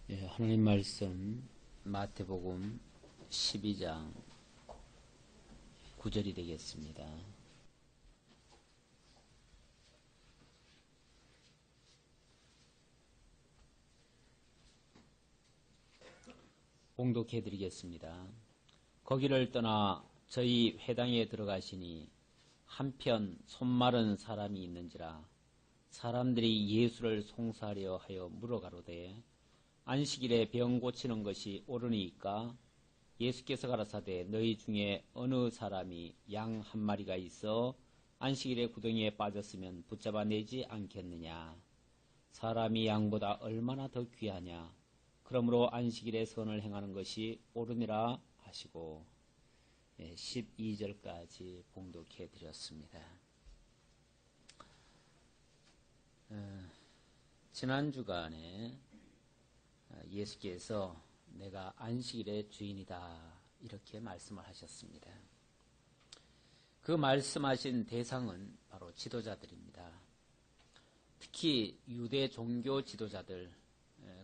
예, 하나님 말씀 마태복음 12장 9절이 되겠습니다. 봉독해 드리겠습니다. 거기를 떠나 저희 회당에 들어가시니 한편 손마른 사람이 있는지라 사람들이 예수를 송사하려 하여 물어가로되 안식일에 병 고치는 것이 옳으니까? 예수께서 가라사대 너희 중에 어느 사람이 양 한 마리가 있어 안식일에 구덩이에 빠졌으면 붙잡아 내지 않겠느냐? 사람이 양보다 얼마나 더 귀하냐? 그러므로 안식일에 선을 행하는 것이 옳으니라 하시고 12절까지 봉독해 드렸습니다. 지난 주간에 예수께서 내가 안식일의 주인이다 이렇게 말씀을 하셨습니다. 그 말씀하신 대상은 바로 지도자들입니다. 특히 유대 종교 지도자들,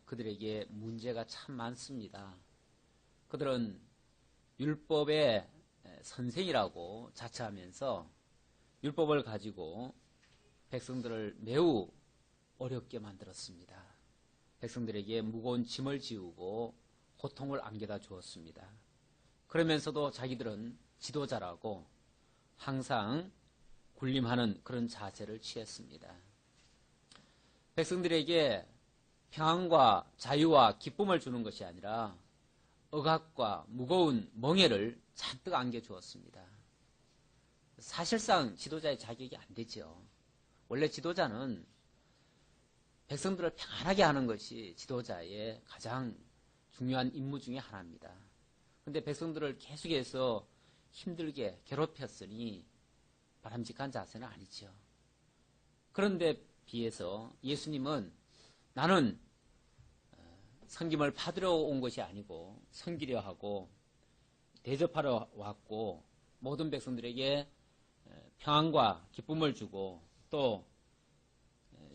그들에게 문제가 참 많습니다. 그들은 율법의 선생이라고 자처하면서 율법을 가지고 백성들을 매우 어렵게 만들었습니다. 백성들에게 무거운 짐을 지우고 고통을 안겨다 주었습니다. 그러면서도 자기들은 지도자라고 항상 군림하는 그런 자세를 취했습니다. 백성들에게 평안과 자유와 기쁨을 주는 것이 아니라 억압과 무거운 멍에를 잔뜩 안겨주었습니다. 사실상 지도자의 자격이 안 되죠. 원래 지도자는 백성들을 평안하게 하는 것이 지도자의 가장 중요한 임무 중에 하나입니다. 그런데 백성들을 계속해서 힘들게 괴롭혔으니 바람직한 자세는 아니죠. 그런데 비해서 예수님은 나는 섬김을 받으러 온 것이 아니고 섬기려 하고 대접하러 왔고 모든 백성들에게 평안과 기쁨을 주고 또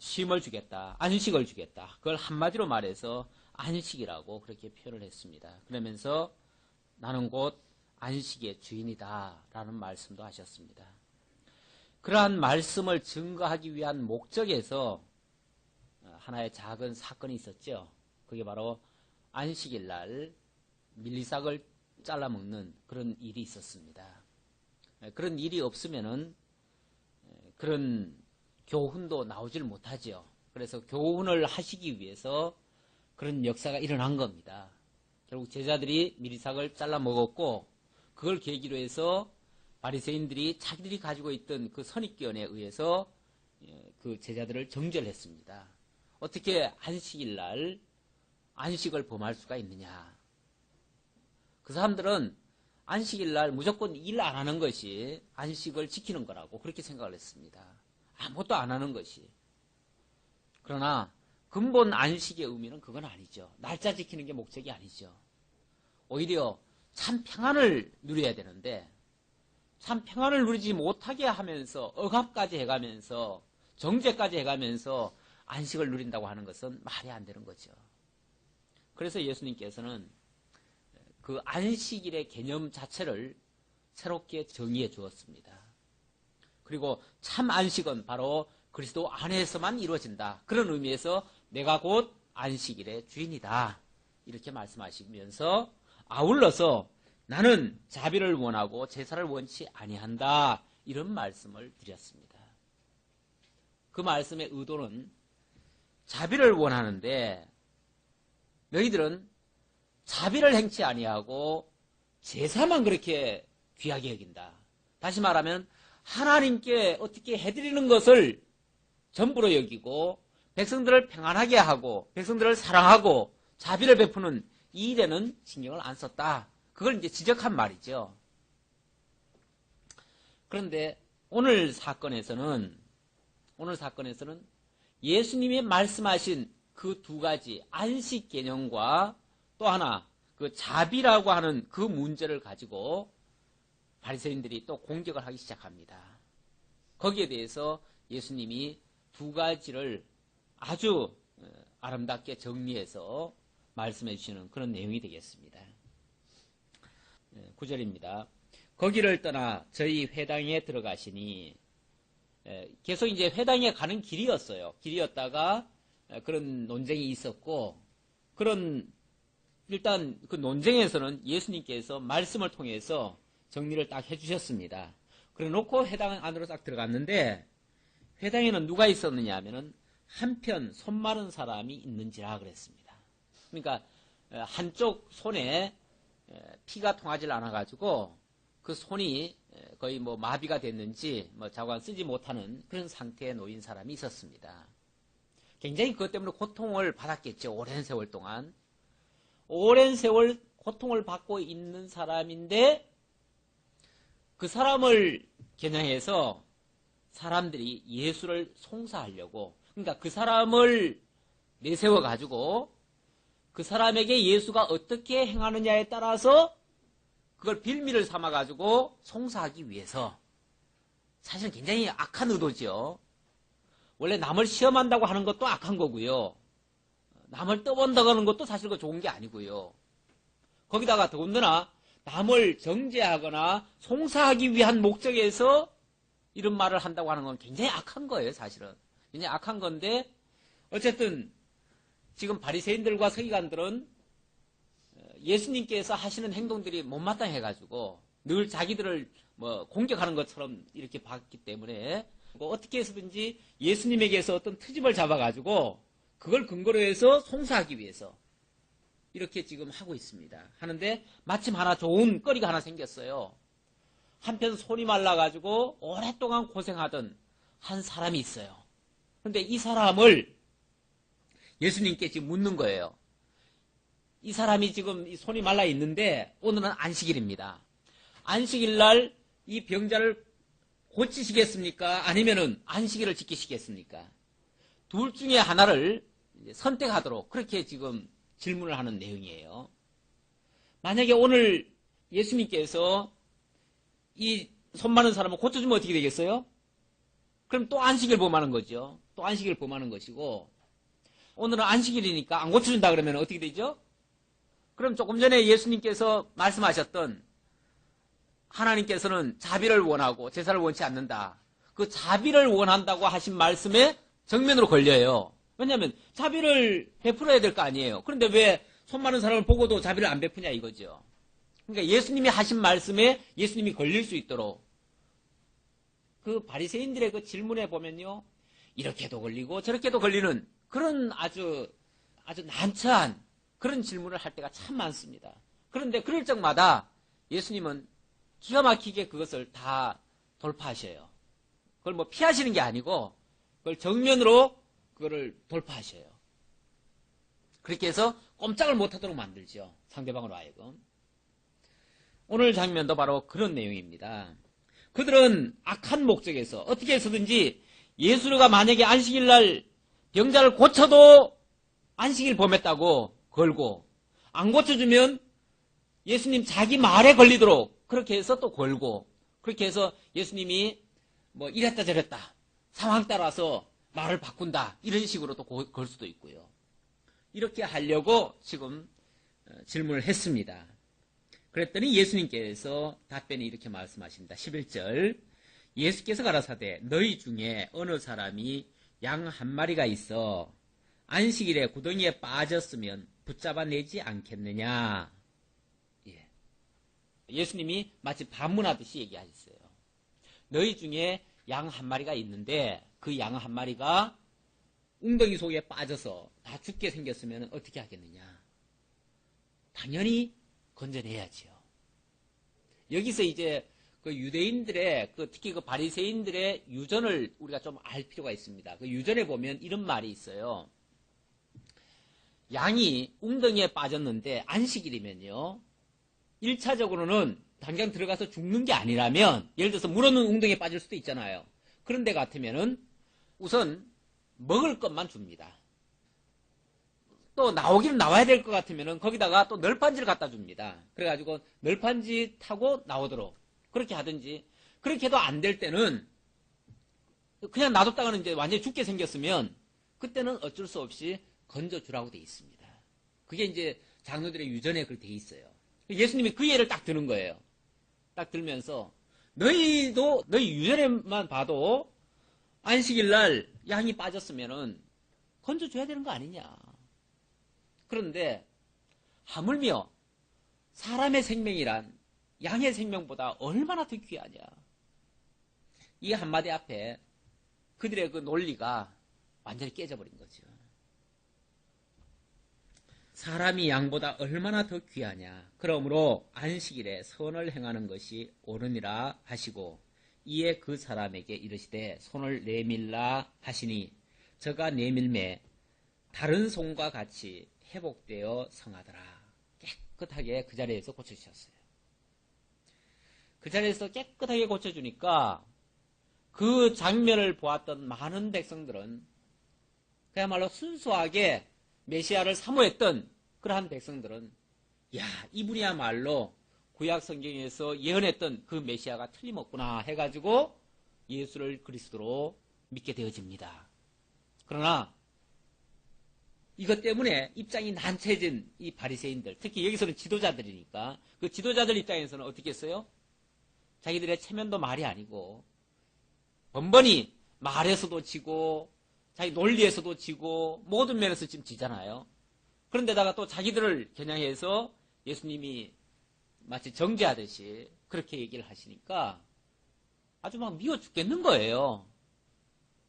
쉼을 주겠다, 안식을 주겠다. 그걸 한마디로 말해서 안식이라고 그렇게 표현을 했습니다. 그러면서 나는 곧 안식의 주인이다 라는 말씀도 하셨습니다. 그러한 말씀을 증거하기 위한 목적에서 하나의 작은 사건이 있었죠. 그게 바로 안식일 날 밀리삭을 잘라먹는 그런 일이 있었습니다. 그런 일이 없으면은 그런 교훈도 나오질 못하죠. 그래서 교훈을 하시기 위해서 그런 역사가 일어난 겁니다. 결국 제자들이 밀리삭을 잘라 먹었고 그걸 계기로 해서 바리새인들이 자기들이 가지고 있던 그 선입견에 의해서 그 제자들을 정죄했습니다. 어떻게 안식일 날 안식을 범할 수가 있느냐? 그 사람들은 안식일 날 무조건 일 안 하는 것이 안식을 지키는 거라고 그렇게 생각을 했습니다. 아무것도 안 하는 것이. 그러나 근본 안식의 의미는 그건 아니죠. 날짜 지키는 게 목적이 아니죠. 오히려 참 평안을 누려야 되는데 참 평안을 누리지 못하게 하면서 억압까지 해가면서 정죄까지 해가면서 안식을 누린다고 하는 것은 말이 안 되는 거죠. 그래서 예수님께서는 그 안식일의 개념 자체를 새롭게 정의해 주었습니다. 그리고 참 안식은 바로 그리스도 안에서만 이루어진다. 그런 의미에서 내가 곧 안식일의 주인이다. 이렇게 말씀하시면서 아울러서 나는 자비를 원하고 제사를 원치 아니한다. 이런 말씀을 드렸습니다. 그 말씀의 의도는 자비를 원하는데 너희들은 자비를 행치 아니하고 제사만 그렇게 귀하게 여긴다. 다시 말하면 하나님께 어떻게 해드리는 것을 전부로 여기고 백성들을 평안하게 하고 백성들을 사랑하고 자비를 베푸는 이 일에는 신경을 안 썼다. 그걸 이제 지적한 말이죠. 그런데 오늘 사건에서는 예수님이 말씀하신 그 두 가지 안식 개념과 또 하나 그 자비라고 하는 그 문제를 가지고 바리새인들이 또 공격을 하기 시작합니다. 거기에 대해서 예수님이 두 가지를 아주 아름답게 정리해서 말씀해 주시는 그런 내용이 되겠습니다. 9절입니다. 거기를 떠나 저희 회당에 들어가시니, 계속 이제 회당에 가는 길이었어요. 길이었다가 그런 논쟁이 있었고, 일단 그 논쟁에서는 예수님께서 말씀을 통해서 정리를 딱 해주셨습니다. 그래 놓고 회당 안으로 딱 들어갔는데, 회당에는 누가 있었느냐 하면은 한편 손 마른 사람이 있는지라 그랬습니다. 그러니까 한쪽 손에 피가 통하지 않아가지고 그 손이 거의 뭐 마비가 됐는지 뭐 자관 쓰지 못하는 그런 상태에 놓인 사람이 있었습니다. 굉장히 그것 때문에 고통을 받았겠죠. 오랜 세월 동안. 오랜 세월 고통을 받고 있는 사람인데 그 사람을 겨냥해서 사람들이 예수를 송사하려고, 그러니까 그 사람을 내세워가지고 그 사람에게 예수가 어떻게 행하느냐에 따라서 그걸 빌미를 삼아가지고 송사하기 위해서, 사실은 굉장히 악한 의도죠. 원래 남을 시험한다고 하는 것도 악한 거고요. 남을 떠본다고 하는 것도 사실 그 좋은 게 아니고요. 거기다가 더군다나 남을 정죄하거나 송사하기 위한 목적에서 이런 말을 한다고 하는 건 굉장히 악한 거예요, 사실은. 굉장히 악한 건데, 어쨌든 지금 바리새인들과 서기관들은 예수님께서 하시는 행동들이 못마땅해가지고 늘 자기들을 뭐 공격하는 것처럼 이렇게 봤기 때문에 뭐 어떻게 해서든지 예수님에게서 어떤 트집을 잡아가지고 그걸 근거로 해서 송사하기 위해서 이렇게 지금 하고 있습니다. 하는데 마침 하나 좋은 거리가 하나 생겼어요. 한편 손이 말라가지고 오랫동안 고생하던 한 사람이 있어요. 그런데 이 사람을 예수님께 지금 묻는 거예요. 이 사람이 지금 손이 말라 있는데 오늘은 안식일입니다. 안식일 날 이 병자를 고치시겠습니까? 아니면은 안식일을 지키시겠습니까? 둘 중에 하나를 선택하도록 그렇게 지금 질문을 하는 내용이에요. 만약에 오늘 예수님께서 이 손 많은 사람을 고쳐주면 어떻게 되겠어요? 그럼 또 안식일 범하는 거죠. 또 안식일 범하는 것이고, 오늘은 안식일이니까 안 고쳐준다 그러면 어떻게 되죠? 그럼 조금 전에 예수님께서 말씀하셨던 하나님께서는 자비를 원하고 제사를 원치 않는다. 그 자비를 원한다고 하신 말씀에 정면으로 걸려요. 왜냐하면 자비를 베풀어야 될 거 아니에요. 그런데 왜 손 많은 사람을 보고도 자비를 안 베푸냐 이거죠. 그러니까 예수님이 하신 말씀에 예수님이 걸릴 수 있도록 그 바리새인들의 그 질문에 보면요, 이렇게도 걸리고 저렇게도 걸리는 그런 아주 난처한 그런 질문을 할 때가 참 많습니다. 그런데 그럴 적마다 예수님은 기가 막히게 그것을 다 돌파하셔요. 그걸 뭐 피하시는 게 아니고 그걸 정면으로 그거를 돌파하셔요. 그렇게 해서 꼼짝을 못하도록 만들죠. 상대방으로 하여금. 오늘 장면도 바로 그런 내용입니다. 그들은 악한 목적에서 어떻게 해서든지 예수가 만약에 안식일 날 병자를 고쳐도 안식일 범했다고 걸고, 안 고쳐주면 예수님 자기 말에 걸리도록 그렇게 해서 또 걸고, 그렇게 해서 예수님이 뭐 이랬다 저랬다 상황 따라서 말을 바꾼다 이런 식으로 또 걸 수도 있고요. 이렇게 하려고 지금 질문을 했습니다. 그랬더니 예수님께서 답변이 이렇게 말씀하십니다. 11절, 예수께서 가라사대 너희 중에 어느 사람이 양 한 마리가 있어 안식일에 구덩이에 빠졌으면 붙잡아내지 않겠느냐. 예수님이 마치 반문하듯이 얘기하셨어요. 너희 중에 양 한 마리가 있는데 그 양 한 마리가 웅덩이 속에 빠져서 다 죽게 생겼으면 어떻게 하겠느냐. 당연히 건져내야지요. 여기서 이제 그 유대인들의 특히 그 바리새인들의 유전을 우리가 좀 알 필요가 있습니다. 그 유전에 보면 이런 말이 있어요. 양이 웅덩이에 빠졌는데 안식일이면요, 1차적으로는 당장 들어가서 죽는 게 아니라면, 예를 들어서 물 없는 웅덩이에 빠질 수도 있잖아요. 그런 데 같으면은 우선 먹을 것만 줍니다. 또 나오기는 나와야 될 것 같으면은 거기다가 또 널판지를 갖다 줍니다. 그래가지고 널판지 타고 나오도록 그렇게 하든지, 그렇게 해도 안 될 때는 그냥 놔뒀다가는 이제 완전히 죽게 생겼으면 그때는 어쩔 수 없이 건져주라고 돼 있습니다. 그게 이제 장로들의 유전에 그렇게 돼 있어요. 예수님이 그 예를 딱 드는 거예요. 딱 들면서 너희도 너희 유전에만 봐도 안식일 날 양이 빠졌으면은 건져줘야 되는 거 아니냐. 그런데 하물며 사람의 생명이란 양의 생명보다 얼마나 더 귀하냐. 이 한마디 앞에 그들의 그 논리가 완전히 깨져버린 거죠. 사람이 양보다 얼마나 더 귀하냐. 그러므로 안식일에 선을 행하는 것이 옳으니라 하시고 이에 그 사람에게 이르시되 손을 내밀라 하시니 저가 내밀매 다른 손과 같이 회복되어 성하더라. 깨끗하게 그 자리에서 고쳐주셨어요. 그 자리에서 깨끗하게 고쳐주니까 그 장면을 보았던 많은 백성들은 그야말로 순수하게 메시아를 사모했던 그러한 백성들은 야, 이분이야말로 구약 성경에서 예언했던 그 메시아가 틀림없구나 해가지고 예수를 그리스도로 믿게 되어집니다. 그러나 이것 때문에 입장이 난처해진 이 바리새인들, 특히 여기서는 지도자들이니까 그 지도자들 입장에서는 어떻게 했어요? 자기들의 체면도 말이 아니고 번번이 말에서도 지고 자기 논리에서도 지고 모든 면에서 지금 지잖아요. 그런데다가 또 자기들을 겨냥해서 예수님이 마치 정죄하듯이 그렇게 얘기를 하시니까 아주 막 미워 죽겠는 거예요.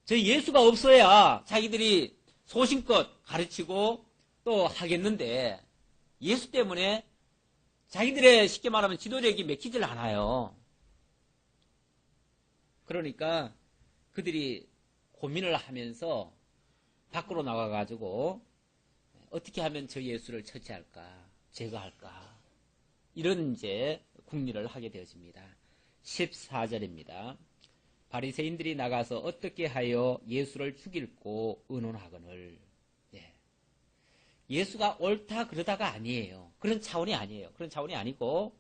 저 예수가 없어야 자기들이 소신껏 가르치고 또 하겠는데 예수 때문에 자기들의 쉽게 말하면 지도력이 맥히질 않아요. 그러니까 그들이 고민을 하면서 밖으로 나가가지고 어떻게 하면 저 예수를 처치할까, 제거할까 이런 이제 궁리를 하게 되어집니다. 14절입니다. 바리새인들이 나가서 어떻게 하여 예수를 죽일고 의논하거늘. 네. 예수가 옳다 그러다가 아니에요. 그런 차원이 아니에요. 그런 차원이 아니고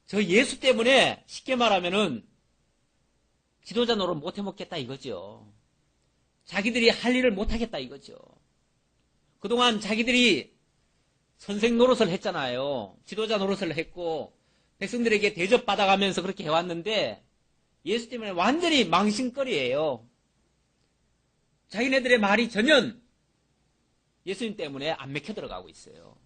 저 예수 때문에 쉽게 말하면은 지도자 노릇 못 해먹겠다 이거죠. 자기들이 할 일을 못하겠다 이거죠. 그동안 자기들이 선생 노릇을 했잖아요. 지도자 노릇을 했고 백성들에게 대접받아가면서 그렇게 해왔는데 예수 때문에 완전히 망신거리예요. 자기네들의 말이 전혀 예수님 때문에 안 맥혀 들어가고 있어요.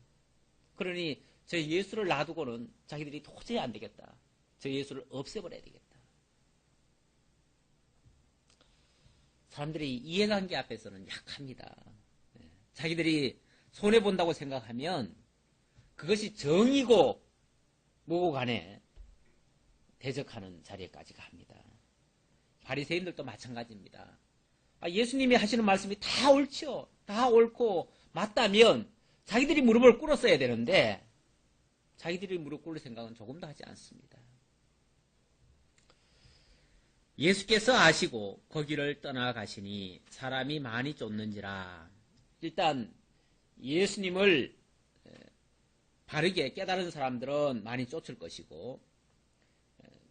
그러니 저 예수를 놔두고는 자기들이 도저히 안 되겠다. 저 예수를 없애버려야 되겠다. 사람들이 이해관계 앞에서는 약합니다. 자기들이 손해본다고 생각하면 그것이 정이고 뭐고 간에 대적하는 자리에까지 갑니다. 바리새인들도 마찬가지입니다. 예수님이 하시는 말씀이 다 옳죠. 다 옳고 맞다면 자기들이 무릎을 꿇었어야 되는데 자기들이 무릎 꿇을 생각은 조금도 하지 않습니다. 예수께서 아시고 거기를 떠나가시니 사람이 많이 쫓는지라. 일단 예수님을 바르게 깨달은 사람들은 많이 쫓을 것이고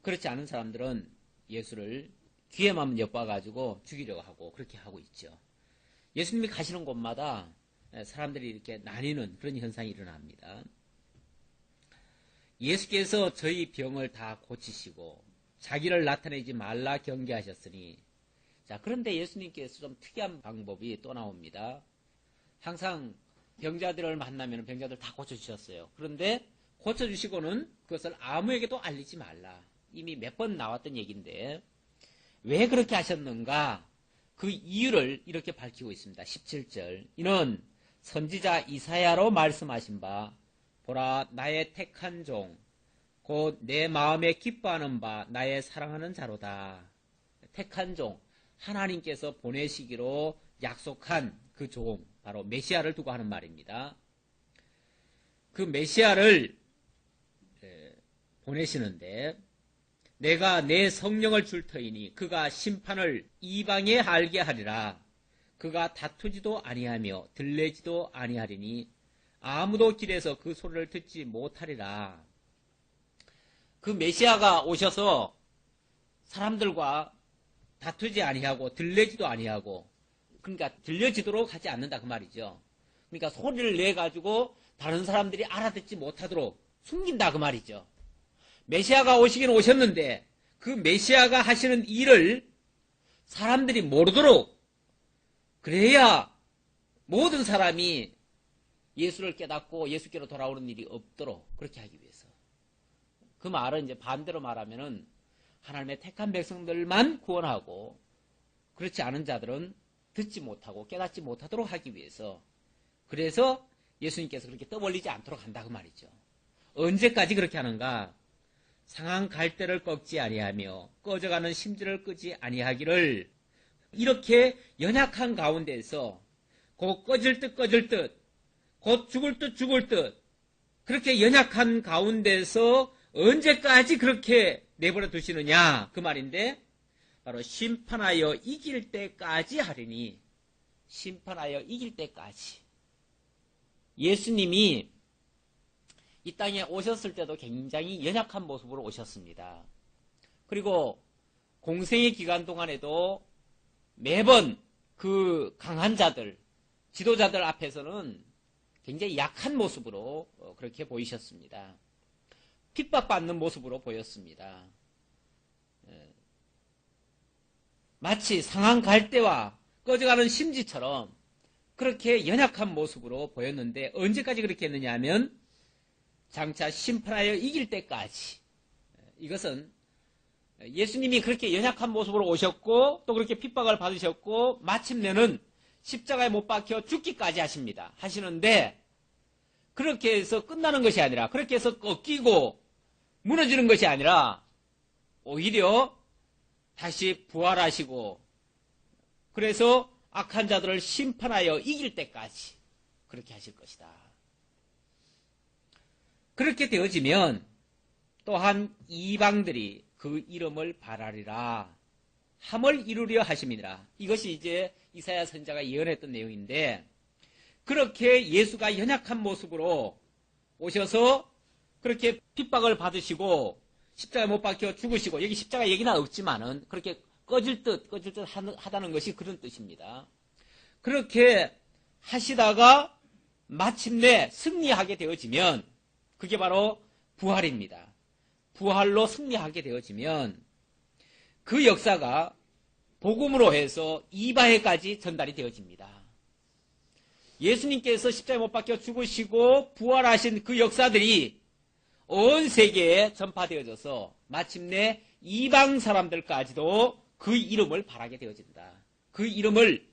그렇지 않은 사람들은 예수를 귀에만 엿봐가지고 죽이려고 하고 그렇게 하고 있죠. 예수님이 가시는 곳마다 사람들이 이렇게 나뉘는 그런 현상이 일어납니다. 예수께서 저희 병을 다 고치시고 자기를 나타내지 말라 경계하셨으니 자 그런데 예수님께서 좀 특이한 방법이 또 나옵니다. 항상 병자들을 만나면 병자들 다 고쳐주셨어요. 그런데 고쳐주시고는 그것을 아무에게도 알리지 말라. 이미 몇 번 나왔던 얘기인데 왜 그렇게 하셨는가? 그 이유를 이렇게 밝히고 있습니다. 17절 이는 선지자 이사야로 말씀하신 바 보라 나의 택한 종 곧 내 마음에 기뻐하는 바 나의 사랑하는 자로다. 택한 종 하나님께서 보내시기로 약속한 그 종 바로 메시아를 두고 하는 말입니다. 그 메시아를 보내시는데 내가 내 성령을 줄 터이니 그가 심판을 이방에 알게 하리라. 그가 다투지도 아니하며 들레지도 아니하리니 아무도 길에서 그 소리를 듣지 못하리라. 그 메시아가 오셔서 사람들과 다투지 아니하고 들레지도 아니하고 그러니까 들려지도록 하지 않는다 그 말이죠. 그러니까 소리를 내가지고 다른 사람들이 알아듣지 못하도록 숨긴다 그 말이죠. 메시아가 오시긴 오셨는데 그 메시아가 하시는 일을 사람들이 모르도록, 그래야 모든 사람이 예수를 깨닫고 예수께로 돌아오는 일이 없도록 그렇게 하기 위해서. 그 말은 이제 반대로 말하면은 하나님의 택한 백성들만 구원하고 그렇지 않은 자들은 듣지 못하고 깨닫지 못하도록 하기 위해서, 그래서 예수님께서 그렇게 떠벌리지 않도록 한다 그 말이죠. 언제까지 그렇게 하는가? 상한 갈대를 꺾지 아니하며 꺼져가는 심지를 끄지 아니하기를. 이렇게 연약한 가운데서 곧 꺼질 듯 꺼질 듯, 곧 죽을 듯 죽을 듯, 그렇게 연약한 가운데서 언제까지 그렇게 내버려 두시느냐 그 말인데, 바로 심판하여 이길 때까지 하리니. 심판하여 이길 때까지. 예수님이 이 땅에 오셨을 때도 굉장히 연약한 모습으로 오셨습니다. 그리고 공생의 기간 동안에도 매번 그 강한 자들, 지도자들 앞에서는 굉장히 약한 모습으로 그렇게 보이셨습니다. 핍박받는 모습으로 보였습니다. 마치 상한 갈대와 꺼져가는 심지처럼 그렇게 연약한 모습으로 보였는데, 언제까지 그렇게 했느냐 하면 장차 심판하여 이길 때까지. 이것은 예수님이 그렇게 연약한 모습으로 오셨고 또 그렇게 핍박을 받으셨고 마침내는 십자가에 못 박혀 죽기까지 하시는데, 그렇게 해서 끝나는 것이 아니라, 그렇게 해서 꺾이고 무너지는 것이 아니라 오히려 다시 부활하시고, 그래서 악한 자들을 심판하여 이길 때까지 그렇게 하실 것이다. 그렇게 되어지면 또한 이방들이 그 이름을 바라리라 함을 이루려 하심이니라. 이것이 이제 이사야 선지자가 예언했던 내용인데, 그렇게 예수가 연약한 모습으로 오셔서 그렇게 핍박을 받으시고 십자가에 못 박혀 죽으시고, 여기 십자가 얘기는 없지만은 그렇게 꺼질 듯 하다는 것이 그런 뜻입니다. 그렇게 하시다가 마침내 승리하게 되어지면 그게 바로 부활입니다. 부활로 승리하게 되어지면 그 역사가 복음으로 해서 이방에까지 전달이 되어집니다. 예수님께서 십자가에 못 박혀 죽으시고 부활하신 그 역사들이 온 세계에 전파되어져서 마침내 이방 사람들까지도 그 이름을 바라게 되어진다. 그 이름을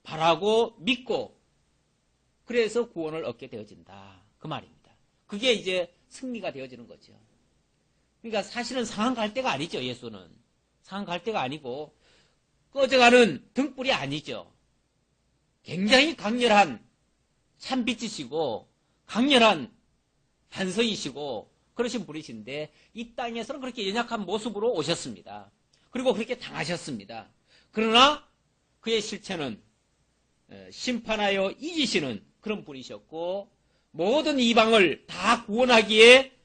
바라고 믿고 그래서 구원을 얻게 되어진다. 그 말입니다. 그게 이제 승리가 되어지는 거죠. 그러니까 사실은 상한 갈대가 아니죠. 예수는 상한 갈대가 아니고 꺼져가는 등불이 아니죠. 굉장히 강렬한 참빛이시고 강렬한 반성이시고 그러신 분이신데, 이 땅에서는 그렇게 연약한 모습으로 오셨습니다. 그리고 그렇게 당하셨습니다. 그러나 그의 실체는 심판하여 이기시는 그런 분이셨고, 모든 이방을 다 구원하기에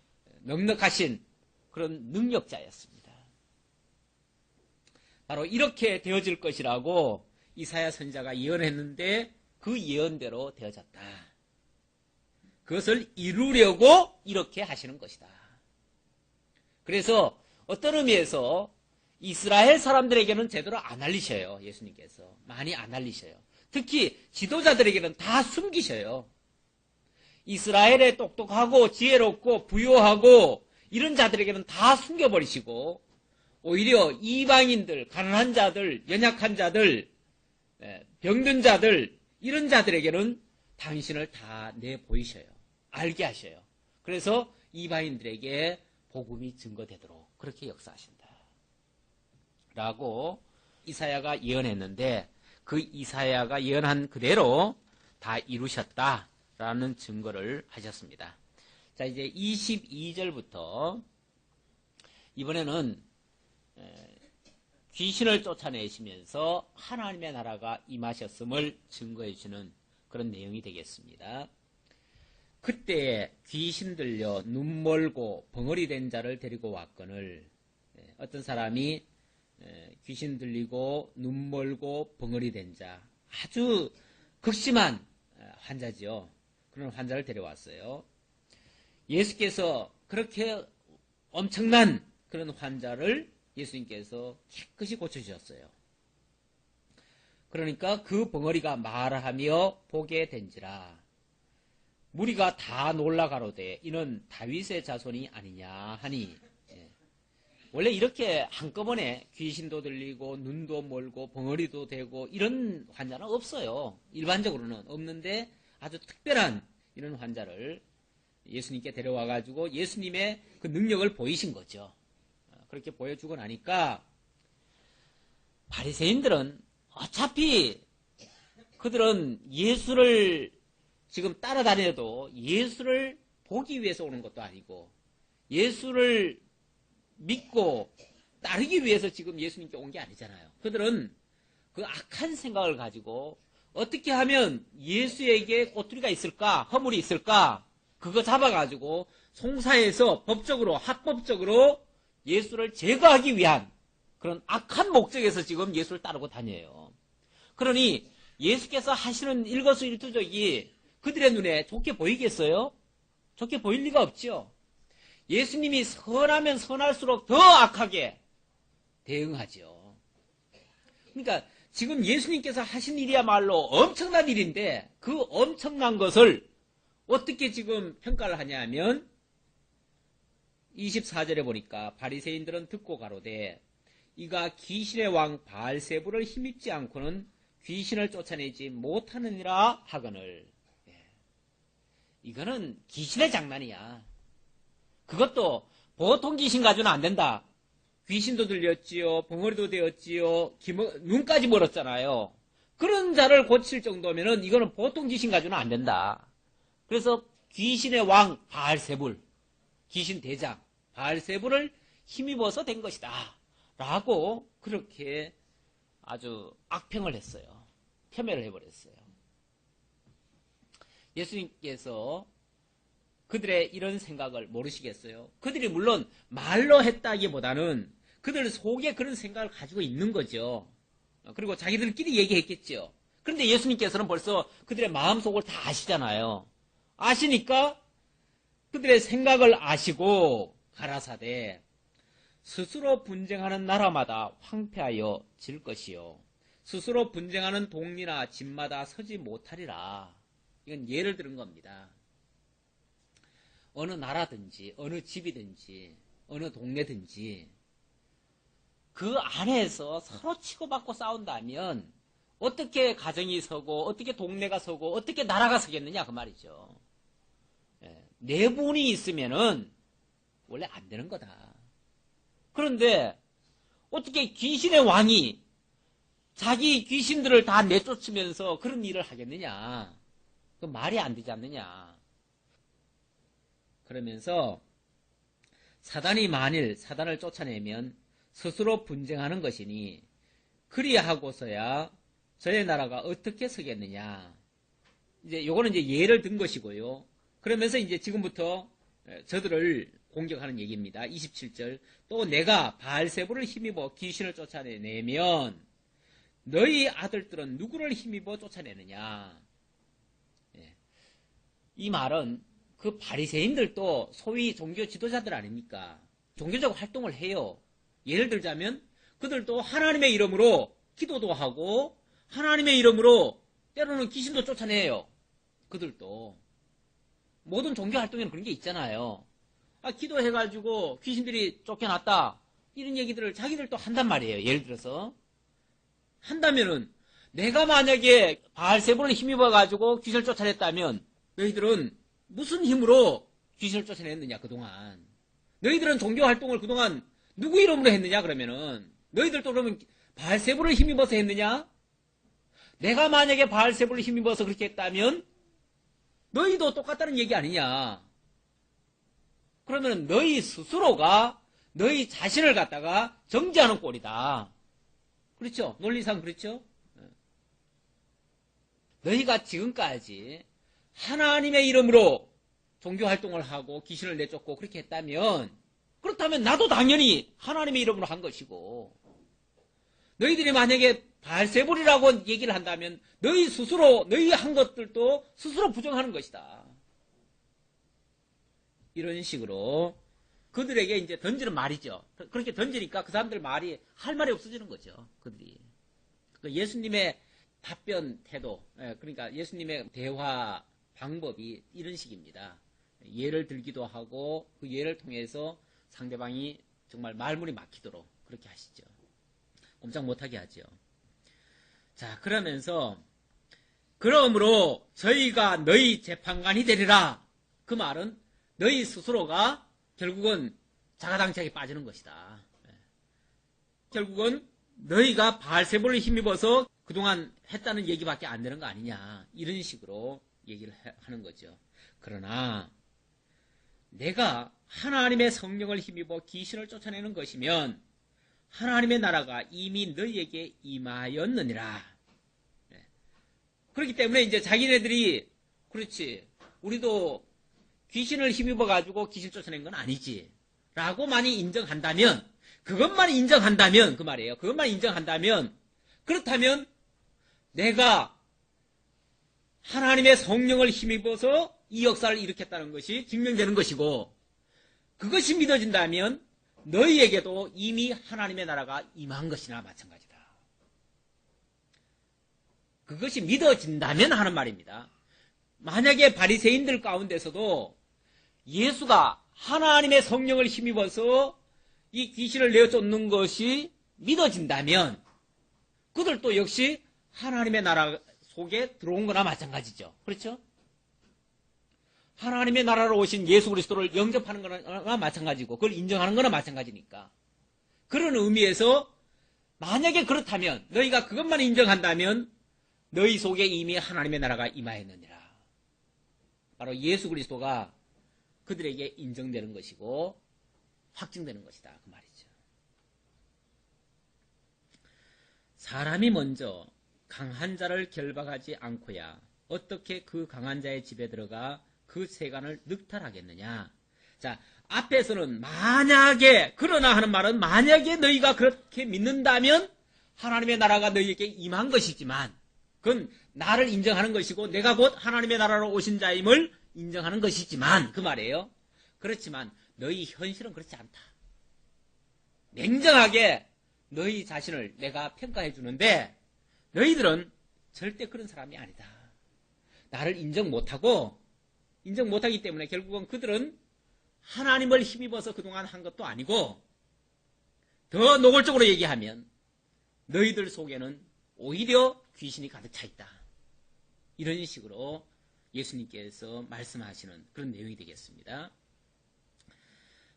넉넉하신 그런 능력자였습니다. 바로 이렇게 되어질 것이라고 이사야 선지자가 예언했는데 그 예언대로 되어졌다. 그것을 이루려고 이렇게 하시는 것이다. 그래서 어떤 의미에서 이스라엘 사람들에게는 제대로 안 알리셔요. 예수님께서 많이 안 알리셔요. 특히 지도자들에게는 다 숨기셔요. 이스라엘에 똑똑하고 지혜롭고 부유하고 이런 자들에게는 다 숨겨버리시고, 오히려 이방인들, 가난한 자들, 연약한 자들, 병든 자들, 이런 자들에게는 당신을 다 내보이셔요. 알게 하셔요. 그래서 이방인들에게 복음이 증거되도록 그렇게 역사하신다. 라고 이사야가 예언했는데, 그 이사야가 예언한 그대로 다 이루셨다라는 증거를 하셨습니다. 자, 이제 22절부터 이번에는 귀신을 쫓아내시면서 하나님의 나라가 임하셨음을 증거해 주는 그런 내용이 되겠습니다. 그때 귀신 들려 눈멀고 벙어리 된 자를 데리고 왔거늘. 어떤 사람이 귀신 들리고 눈멀고 벙어리 된 자, 아주 극심한 환자죠. 그런 환자를 데려왔어요. 예수께서 그렇게 엄청난 그런 환자를 예수님께서 깨끗이 고쳐주셨어요. 그러니까 그 벙어리가 말하며 보게 된지라. 무리가 다 놀라가로되 이는 다윗의 자손이 아니냐 하니. 원래 이렇게 한꺼번에 귀신도 들리고 눈도 멀고 벙어리도 되고 이런 환자는 없어요. 일반적으로는 없는데 아주 특별한 이런 환자를 예수님께 데려와가지고 예수님의 그 능력을 보이신 거죠. 그렇게 보여주고 나니까 바리새인들은 어차피 그들은 예수를 지금 따라다녀도 예수를 보기 위해서 오는 것도 아니고 예수를 믿고 따르기 위해서 지금 예수님께 온 게 아니잖아요. 그들은 그 악한 생각을 가지고 어떻게 하면 예수에게 꼬투리가 있을까, 허물이 있을까, 그거 잡아가지고 송사해서 법적으로, 합법적으로 예수를 제거하기 위한 그런 악한 목적에서 지금 예수를 따르고 다녀요. 그러니 예수께서 하시는 일거수일투족이 그들의 눈에 좋게 보이겠어요? 좋게 보일 리가 없죠. 예수님이 선하면 선할수록 더 악하게 대응하죠. 그러니까 지금 예수님께서 하신 일이야말로 엄청난 일인데 그 엄청난 것을 어떻게 지금 평가를 하냐면 24절에 보니까 바리새인들은 듣고 가로되 이가 귀신의 왕 바알세불을 힘입지 않고는 귀신을 쫓아내지 못하느니라 하거늘. 이거는 귀신의 장난이야. 그것도 보통 귀신 가지고는 안 된다. 귀신도 들렸지요. 벙어리도 되었지요. 눈까지 멀었잖아요. 그런 자를 고칠 정도면은 이거는 보통 귀신 가지고는 안 된다. 그래서 귀신의 왕 바알세불, 귀신 대장 바알세불을 힘입어서 된 것이다. 라고 그렇게 아주 악평을 했어요. 폄훼를 해버렸어요. 예수님께서 그들의 이런 생각을 모르시겠어요? 그들이 물론 말로 했다기보다는 그들 속에 그런 생각을 가지고 있는 거죠. 그리고 자기들끼리 얘기했겠죠. 그런데 예수님께서는 벌써 그들의 마음속을 다 아시잖아요. 아시니까 그들의 생각을 아시고 가라사대 스스로 분쟁하는 나라마다 황폐하여 질 것이요 스스로 분쟁하는 동리나 집마다 서지 못하리라. 이건 예를 들은 겁니다. 어느 나라든지 어느 집이든지 어느 동네든지 그 안에서 서로 치고받고 싸운다면 어떻게 가정이 서고 어떻게 동네가 서고 어떻게 나라가 서겠느냐 그 말이죠. 내분이 있으면은 원래 안 되는 거다. 그런데 어떻게 귀신의 왕이 자기 귀신들을 다 내쫓으면서 그런 일을 하겠느냐. 그 말이 안 되지 않느냐. 그러면서 사단이 만일 사단을 쫓아내면 스스로 분쟁하는 것이니 그리하고서야 저의 나라가 어떻게 서겠느냐. 이제 요거는 이제 예를 든 것이고요. 그러면서 이제 지금부터 저들을 공격하는 얘기입니다. 27절. 또 내가 바알세불을 힘입어 귀신을 쫓아내면 너희 아들들은 누구를 힘입어 쫓아내느냐. 이 말은 그 바리새인들도 소위 종교 지도자들 아닙니까? 종교적 활동을 해요. 예를 들자면 그들도 하나님의 이름으로 기도도 하고 하나님의 이름으로 때로는 귀신도 쫓아내요. 그들도. 모든 종교 활동에는 그런 게 있잖아요. 기도해가지고 귀신들이 쫓겨났다. 이런 얘기들을 자기들도 한단 말이에요. 예를 들어서. 한다면은 내가 만약에 바알세불을 힘입어가지고 귀신을 쫓아냈다면 너희들은 무슨 힘으로 귀신을 쫓아냈느냐 그동안. 너희들은 종교활동을 그동안 누구 이름으로 했느냐 그러면은 너희들도 그러면 바알세불을 힘입어서 했느냐? 내가 만약에 바알세불을 힘입어서 그렇게 했다면 너희도 똑같다는 얘기 아니냐. 그러면 너희 스스로가 너희 자신을 갖다가 정죄하는 꼴이다. 그렇죠? 논리상 그렇죠? 너희가 지금까지 하나님의 이름으로 종교활동을 하고 귀신을 내쫓고 그렇게 했다면 그렇다면 나도 당연히 하나님의 이름으로 한 것이고 너희들이 만약에 바알세불이라고 얘기를 한다면 너희 스스로 너희 한 것들도 스스로 부정하는 것이다. 이런 식으로 그들에게 이제 던지는 말이죠. 그렇게 던지니까 그 사람들 말이 할 말이 없어지는 거죠. 그들이. 예수님의 답변 태도, 그러니까 예수님의 대화 방법이 이런 식입니다. 예를 들기도 하고 그 예를 통해서 상대방이 정말 말문이 막히도록 그렇게 하시죠. 꼼짝 못하게 하죠. 자, 그러면서 그러므로 저희가 너희 재판관이 되리라. 그 말은 너희 스스로가 결국은 자가당착에 빠지는 것이다. 결국은 너희가 바알세불을 힘입어서 그동안 했다는 얘기밖에 안 되는 거 아니냐. 이런 식으로 얘기를 하는 거죠. 그러나 내가 하나님의 성령을 힘입어 귀신을 쫓아내는 것이면 하나님의 나라가 이미 너희에게 임하였느니라. 그렇기 때문에 이제 자기네들이 그렇지 우리도 귀신을 힘입어 가지고 귀신 쫓아낸 건 아니지 라고 많이 인정한다면 그것만 인정한다면 그 말이에요. 그것만 인정한다면 그렇다면 내가 하나님의 성령을 힘입어서 이 역사를 일으켰다는 것이 증명되는 것이고 그것이 믿어진다면 너희에게도 이미 하나님의 나라가 임한 것이나 마찬가지다. 그것이 믿어진다면 하는 말입니다. 만약에 바리새인들 가운데서도 예수가 하나님의 성령을 힘입어서 이 귀신을 내어 쫓는 것이 믿어진다면 그들도 역시 하나님의 나라 속에 들어온 거나 마찬가지죠. 그렇죠? 하나님의 나라로 오신 예수 그리스도를 영접하는 거나 마찬가지고 그걸 인정하는 거나 마찬가지니까 그런 의미에서 만약에 그렇다면 너희가 그것만 인정한다면 너희 속에 이미 하나님의 나라가 임하였느니라. 바로 예수 그리스도가 그들에게 인정되는 것이고 확증되는 것이다. 그 말이죠. 사람이 먼저 강한 자를 결박하지 않고야 어떻게 그 강한 자의 집에 들어가 그 세간을 늑탈하겠느냐. 자, 앞에서는 만약에 그러나 하는 말은 만약에 너희가 그렇게 믿는다면 하나님의 나라가 너희에게 임한 것이지만 그건 나를 인정하는 것이고 내가 곧 하나님의 나라로 오신 자임을 인정하는 것이지만 그 말이에요. 그렇지만 너희 현실은 그렇지 않다. 냉정하게 너희 자신을 내가 평가해 주는데 너희들은 절대 그런 사람이 아니다. 나를 인정 못하기 때문에 결국은 그들은 하나님을 힘입어서 그동안 한 것도 아니고 더 노골적으로 얘기하면 너희들 속에는 오히려 귀신이 가득 차 있다. 이런 식으로 예수님께서 말씀하시는 그런 내용이 되겠습니다.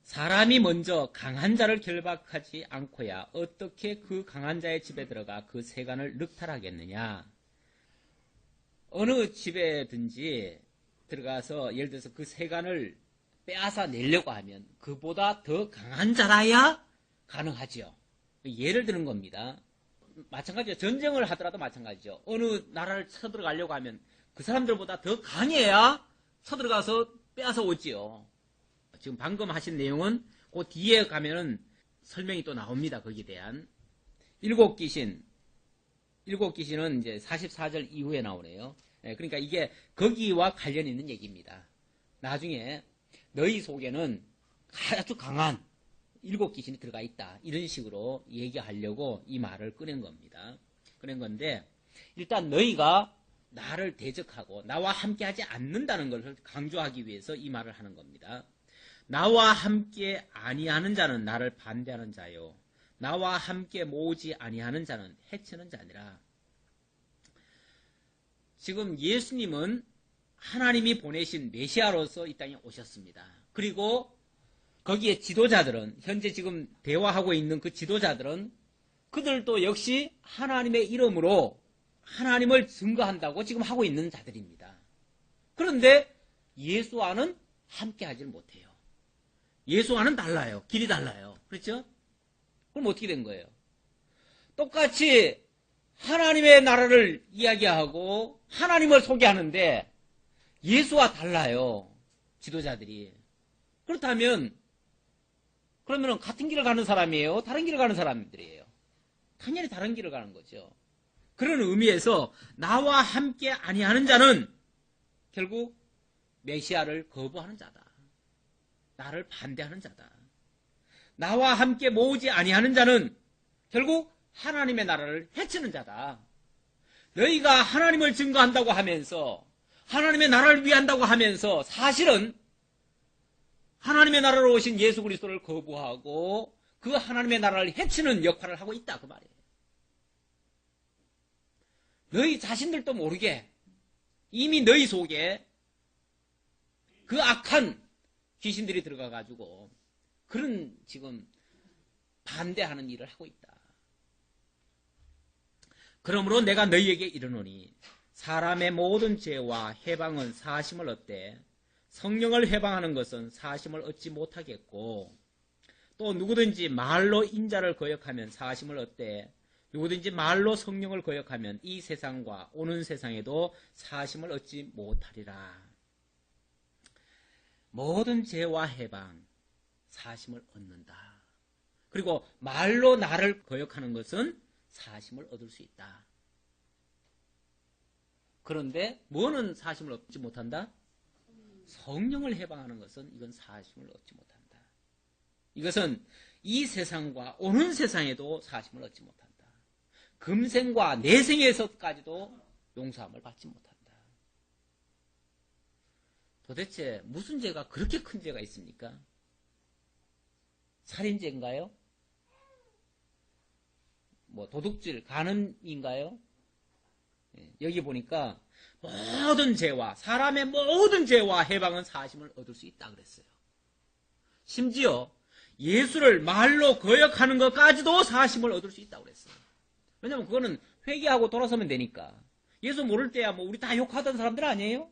사람이 먼저 강한 자를 결박하지 않고야 어떻게 그 강한 자의 집에 들어가 그 세간을 늑탈하겠느냐. 어느 집에든지 들어가서 예를 들어서 그 세간을 빼앗아 내려고 하면 그보다 더 강한 자라야 가능하죠. 예를 드는 겁니다. 마찬가지죠. 전쟁을 하더라도 마찬가지죠. 어느 나라를 쳐들어가려고 하면 그 사람들보다 더 강해야 쳐들어가서 빼앗아 오지요. 지금 방금 하신 내용은 그 뒤에 가면은 설명이 또 나옵니다. 거기에 대한. 일곱 귀신은 이제 44절 이후에 나오네요. 그러니까 이게 거기와 관련 있는 얘기입니다. 나중에 너희 속에는 아주 강한 일곱 귀신이 들어가 있다. 이런 식으로 얘기하려고 이 말을 꺼낸 겁니다. 꺼낸 건데 일단 너희가 나를 대적하고 나와 함께하지 않는다는 것을 강조하기 위해서 이 말을 하는 겁니다. 나와 함께 아니하는 자는 나를 반대하는 자요. 나와 함께 모으지 아니하는 자는 해치는 자니라. 지금 예수님은 하나님이 보내신 메시아로서 이 땅에 오셨습니다. 그리고 거기에 지도자들은 현재 지금 대화하고 있는 그 지도자들은 그들도 역시 하나님의 이름으로 하나님을 증거한다고 지금 하고 있는 자들입니다. 그런데 예수와는 함께하지 못해요. 예수와는 달라요. 길이 달라요. 그렇죠? 그럼 어떻게 된 거예요? 똑같이 하나님의 나라를 이야기하고 하나님을 소개하는데 예수와 달라요. 지도자들이. 그렇다면 그러면 같은 길을 가는 사람이에요? 다른 길을 가는 사람들이에요? 당연히 다른 길을 가는 거죠. 그런 의미에서 나와 함께 아니하는 자는 결국 메시아를 거부하는 자다. 나를 반대하는 자다. 나와 함께 모으지 아니하는 자는 결국 하나님의 나라를 해치는 자다. 너희가 하나님을 증거한다고 하면서 하나님의 나라를 위한다고 하면서 사실은 하나님의 나라로 오신 예수 그리스도를 거부하고 그 하나님의 나라를 해치는 역할을 하고 있다 그 말이에요. 너희 자신들도 모르게 이미 너희 속에 그 악한 귀신들이 들어가가지고 그런 지금 반대하는 일을 하고 있다. 그러므로 내가 너희에게 이르노니 사람의 모든 죄와 해방은 사심을 얻되 성령을 해방하는 것은 사심을 얻지 못하겠고 또 누구든지 말로 인자를 거역하면 사심을 얻되 누구든지 말로 성령을 거역하면 이 세상과 오는 세상에도 사심을 얻지 못하리라. 모든 죄와 해방, 사심을 얻는다. 그리고 말로 나를 거역하는 것은 사심을 얻을 수 있다. 그런데 뭐는 사심을 얻지 못한다? 성령을 해방하는 것은 이건 사심을 얻지 못한다. 이것은 이 세상과 오는 세상에도 사심을 얻지 못한다. 금생과 내생에서까지도 용서함을 받지 못한다. 도대체 무슨 죄가 그렇게 큰 죄가 있습니까? 살인죄인가요? 도둑질, 간음인가요? 여기 보니까 모든 죄와 사람의 모든 죄와 해방은 사심을 얻을 수 있다 그랬어요. 심지어 예수를 말로 거역하는 것까지도 사심을 얻을 수 있다고 그랬어요. 왜냐면 그거는 회개하고 돌아서면 되니까. 예수 모를 때야 우리 다 욕하던 사람들 아니에요?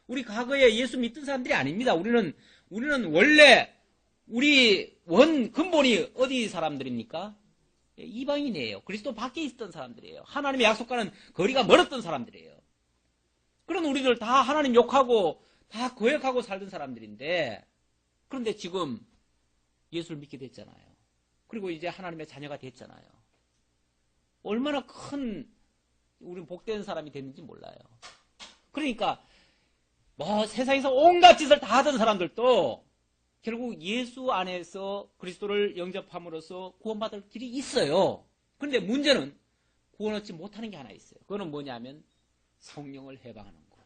우리 과거에 예수 믿던 사람들이 아닙니다. 우리는 원래 우리 근본이 어디 사람들입니까? 이방인이에요. 그리스도 밖에 있었던 사람들이에요. 하나님의 약속과는 거리가 멀었던 사람들이에요. 그런 우리들 다 하나님 욕하고 다 거역하고 살던 사람들인데 그런데 지금 예수를 믿게 됐잖아요. 그리고 이제 하나님의 자녀가 됐잖아요. 얼마나 큰 우리는 복된 사람이 됐는지 몰라요. 그러니까 세상에서 온갖 짓을 다 하던 사람들도 결국 예수 안에서 그리스도를 영접함으로써 구원받을 길이 있어요. 그런데 문제는 구원 얻지 못하는 게 하나 있어요. 그거는 뭐냐면 성령을 해방하는 거.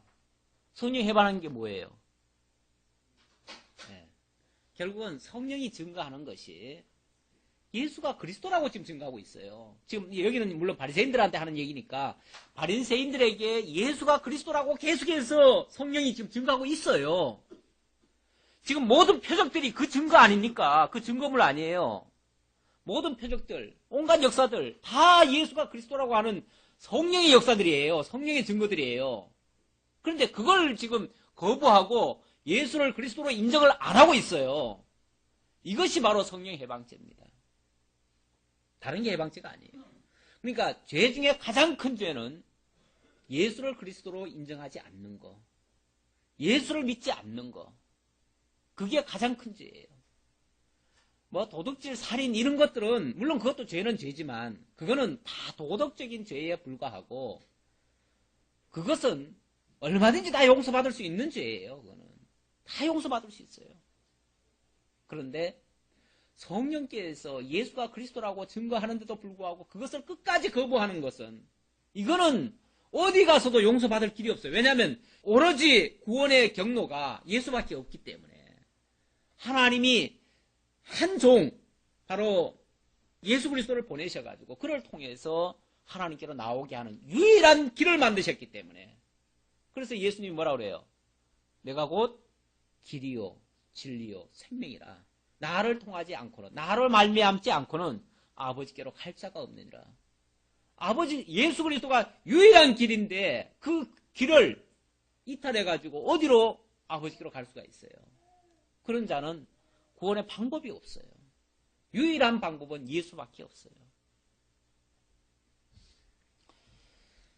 성령 해방하는 게 뭐예요? 결국은 성령이 증거하는 것이 예수가 그리스도라고 지금 증거하고 있어요. 지금 여기는 물론 바리새인들한테 하는 얘기니까 바리새인들에게 예수가 그리스도라고 계속해서 성령이 지금 증거하고 있어요. 지금 모든 표적들이 그 증거 아닙니까? 그 증거물 아니에요. 모든 표적들, 온갖 역사들 다 예수가 그리스도라고 하는 성령의 역사들이에요. 성령의 증거들이에요. 그런데 그걸 지금 거부하고 예수를 그리스도로 인정을 안 하고 있어요. 이것이 바로 성령 해방죄입니다. 다른 게 해방죄가 아니에요. 그러니까 죄 중에 가장 큰 죄는 예수를 그리스도로 인정하지 않는 거, 예수를 믿지 않는 거, 그게 가장 큰 죄예요. 도둑질, 살인 이런 것들은 물론 그것도 죄는 죄지만 그거는 다 도덕적인 죄에 불과하고 그것은 얼마든지 다 용서받을 수 있는 죄예요. 그거는 다 용서받을 수 있어요. 그런데 성령께서 예수가 그리스도라고 증거하는데도 불구하고 그것을 끝까지 거부하는 것은 이거는 어디 가서도 용서받을 길이 없어요. 왜냐하면 오로지 구원의 경로가 예수밖에 없기 때문에 하나님이 한 종 바로 예수 그리스도를 보내셔가지고 그를 통해서 하나님께로 나오게 하는 유일한 길을 만드셨기 때문에 그래서 예수님이 뭐라고 그래요? 내가 곧 길이요 진리요 생명이라 나를 통하지 않고는 나를 말미암지 않고는 아버지께로 갈 자가 없느니라. 아버지 예수 그리스도가 유일한 길인데 그 길을 이탈해가지고 어디로 아버지께로 갈 수가 있어요? 그런 자는 구원의 방법이 없어요. 유일한 방법은 예수밖에 없어요.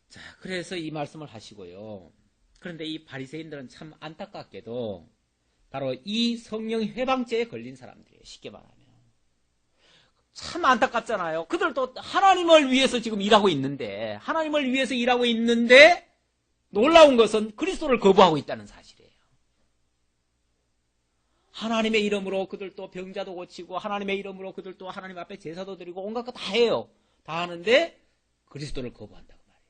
자, 그래서 이 말씀을 하시고요. 그런데 이 바리새인들은 참 안타깝게도 바로 이 성령 해방죄에 걸린 사람들이에요. 쉽게 말하면. 참 안타깝잖아요. 그들도 하나님을 위해서 지금 일하고 있는데, 하나님을 위해서 일하고 있는데 놀라운 것은 그리스도를 거부하고 있다는 사실이에요. 하나님의 이름으로 그들도 병자도 고치고, 하나님의 이름으로 그들도 하나님 앞에 제사도 드리고 온갖 거 다 해요. 다 하는데 그리스도를 거부한다고 말이에요.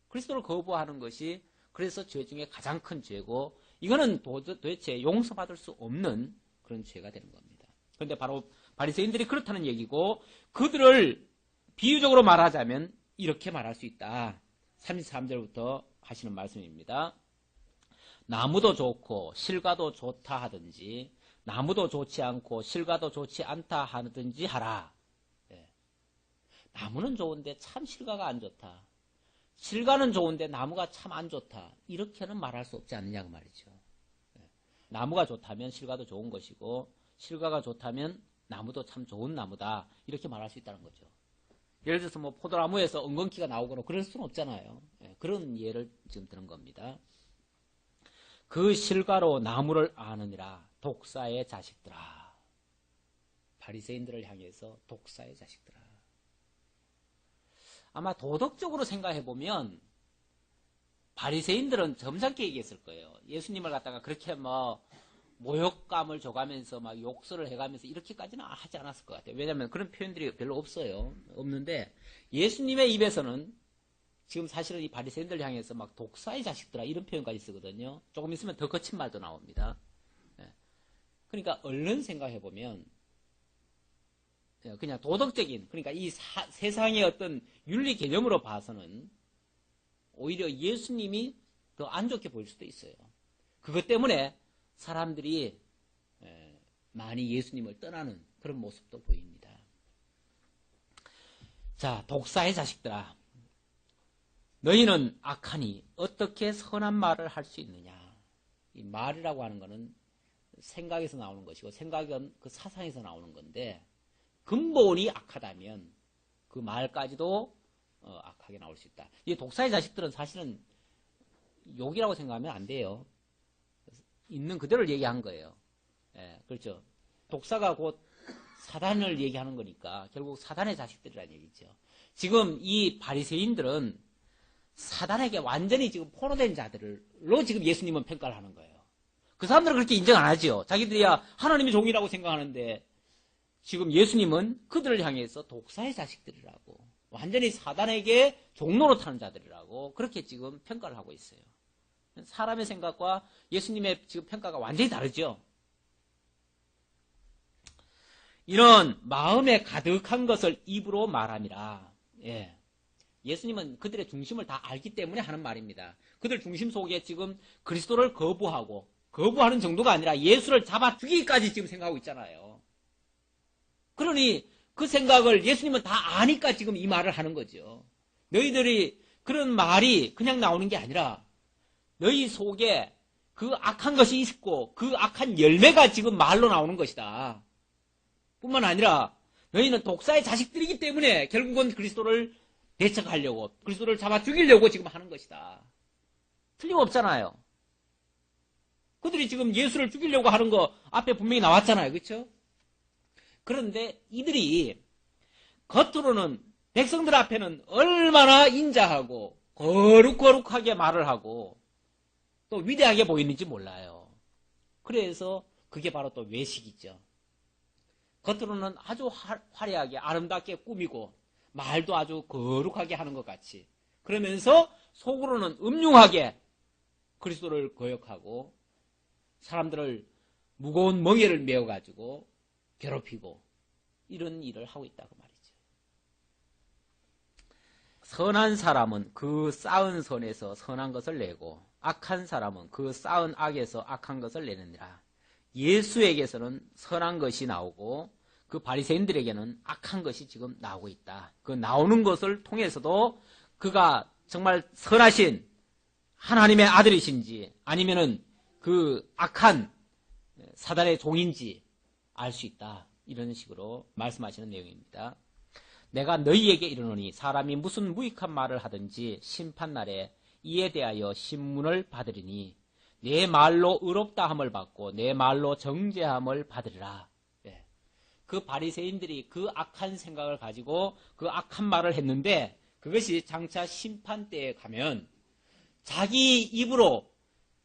그리스도를 거부하는 것이 그래서 죄 중에 가장 큰 죄고, 이거는 도대체 용서받을 수 없는 그런 죄가 되는 겁니다. 그런데 바로 바리새인들이 그렇다는 얘기고, 그들을 비유적으로 말하자면 이렇게 말할 수 있다. 33절부터 하시는 말씀입니다. 나무도 좋고 실과도 좋다 하든지, 나무도 좋지 않고 실과도 좋지 않다 하든지 하라. 나무는 좋은데 참 실과가 안 좋다. 실과는 좋은데 나무가 참 안 좋다. 이렇게는 말할 수 없지 않느냐고 말이죠. 나무가 좋다면 실과도 좋은 것이고, 실과가 좋다면 나무도 참 좋은 나무다. 이렇게 말할 수 있다는 거죠. 예를 들어서 뭐 포도나무에서 엉겅퀴가 나오거나 그럴 수는 없잖아요. 그런 예를 지금 드는 겁니다. 그 실과로 나무를 아느니라. 독사의 자식들아. 바리새인들을 향해서 독사의 자식들아. 아마 도덕적으로 생각해보면 바리새인들은 점잖게 얘기했을 거예요. 예수님을 갖다가 그렇게 뭐 모욕감을 줘가면서 막 욕설을 해가면서 이렇게까지는 하지 않았을 것 같아요. 왜냐하면 그런 표현들이 별로 없어요. 없는데 예수님의 입에서는 지금 사실은 이 바리새인들 향해서 막 독사의 자식들아 이런 표현까지 쓰거든요. 조금 있으면 더 거친 말도 나옵니다. 그러니까 얼른 생각해보면 그냥 도덕적인, 그러니까 이 세상의 어떤 윤리 개념으로 봐서는 오히려 예수님이 더 안 좋게 보일 수도 있어요. 그것 때문에 사람들이 많이 예수님을 떠나는 그런 모습도 보입니다. 자, 독사의 자식들아, 너희는 악하니 어떻게 선한 말을 할 수 있느냐. 이 말이라고 하는 것은 생각에서 나오는 것이고, 생각은 그 사상에서 나오는 건데, 근본이 악하다면 그 말까지도 악하게 나올 수 있다. 이 독사의 자식들은 사실은 욕이라고 생각하면 안 돼요. 있는 그대로를 얘기한 거예요. 그렇죠. 독사가 곧 사단을 얘기하는 거니까 결국 사단의 자식들이라는 얘기죠. 지금 이 바리새인들은 사단에게 완전히 지금 포로된 자들로 지금 예수님은 평가를 하는 거예요. 그 사람들은 그렇게 인정 안 하죠. 자기들이야 하나님의 종이라고 생각하는데 지금 예수님은 그들을 향해서 독사의 자식들이라고, 완전히 사단에게 종로로 타는 자들이라고 그렇게 지금 평가를 하고 있어요. 사람의 생각과 예수님의 지금 평가가 완전히 다르죠. 이런 마음에 가득한 것을 입으로 말함이라. 예수님은 그들의 중심을 다 알기 때문에 하는 말입니다. 그들 중심 속에 지금 그리스도를 거부하는 정도가 아니라 예수를 잡아 죽이기까지 지금 생각하고 있잖아요. 그러니 그 생각을 예수님은 다 아니까 지금 이 말을 하는 거죠. 너희들이 그런 말이 그냥 나오는 게 아니라 너희 속에 그 악한 것이 있고 그 악한 열매가 지금 말로 나오는 것이다. 뿐만 아니라 너희는 독사의 자식들이기 때문에 결국은 그리스도를 대적하려고, 그리스도를 잡아 죽이려고 지금 하는 것이다. 틀림없잖아요. 그들이 지금 예수를 죽이려고 하는 거 앞에 분명히 나왔잖아요. 그렇죠? 그런데 이들이 겉으로는 백성들 앞에는 얼마나 인자하고 거룩하게 말을 하고 또 위대하게 보이는지 몰라요. 그래서 그게 바로 또 외식이죠. 겉으로는 아주 화려하게 아름답게 꾸미고 말도 아주 거룩하게 하는 것 같이, 그러면서 속으로는 음흉하게 그리스도를 거역하고 사람들을 무거운 멍에를 메어가지고 괴롭히고 이런 일을 하고 있다고 말이죠. 선한 사람은 그 쌓은 선에서 선한 것을 내고 악한 사람은 그 쌓은 악에서 악한 것을 내느니라. 예수에게서는 선한 것이 나오고 그 바리새인들에게는 악한 것이 지금 나오고 있다. 그 나오는 것을 통해서도 그가 정말 선하신 하나님의 아들이신지 아니면은 그 악한 사단의 종인지 알 수 있다. 이런 식으로 말씀하시는 내용입니다. 내가 너희에게 이르노니 사람이 무슨 무익한 말을 하든지 심판날에 이에 대하여 신문을 받으리니 내 말로 의롭다함을 받고 내 말로 정죄함을 받으리라. 그 바리새인들이 그 악한 생각을 가지고 그 악한 말을 했는데 그것이 장차 심판 때에 가면 자기 입으로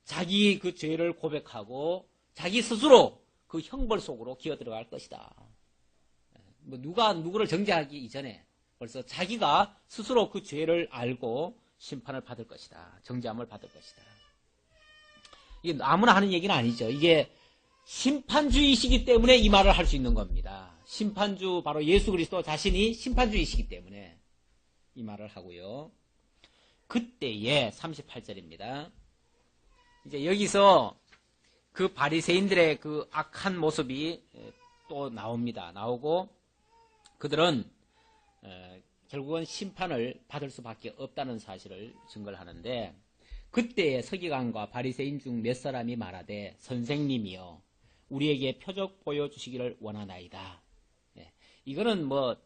자기 그 죄를 고백하고 자기 스스로 그 형벌 속으로 기어 들어갈 것이다. 뭐 누가 누구를 정죄하기 이전에 벌써 자기가 스스로 그 죄를 알고 심판을 받을 것이다. 정죄함을 받을 것이다. 이게 아무나 하는 얘기는 아니죠. 이게 심판주이시기 때문에 이 말을 할 수 있는 겁니다. 심판주 바로 예수 그리스도 자신이 심판주이시기 때문에 이 말을 하고요. 그때에 38절입니다. 이제 여기서 그 바리새인들의 그 악한 모습이 또 나옵니다. 나오고 그들은 결국은 심판을 받을 수밖에 없다는 사실을 증거를 하는데 그때에 서기관과 바리새인 중 몇 사람이 말하되 선생님이여 우리에게 표적 보여주시기를 원하나이다. 이거는 뭐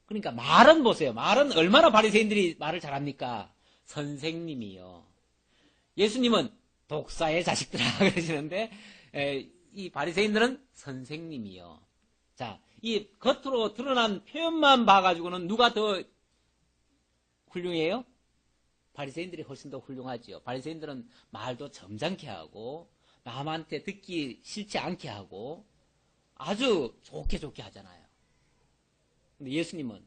그러니까 말은 보세요. 말은 얼마나 바리새인들이 말을 잘합니까? 선생님이요. 예수님은 독사의 자식들아 그러시는데 이 바리새인들은 선생님이요. 자, 이 겉으로 드러난 표현만 봐가지고는 누가 더 훌륭해요? 바리새인들이 훨씬 더 훌륭하지요. 바리새인들은 말도 점잖게 하고 남한테 듣기 싫지 않게 하고 아주 좋게 하잖아요. 근데 예수님은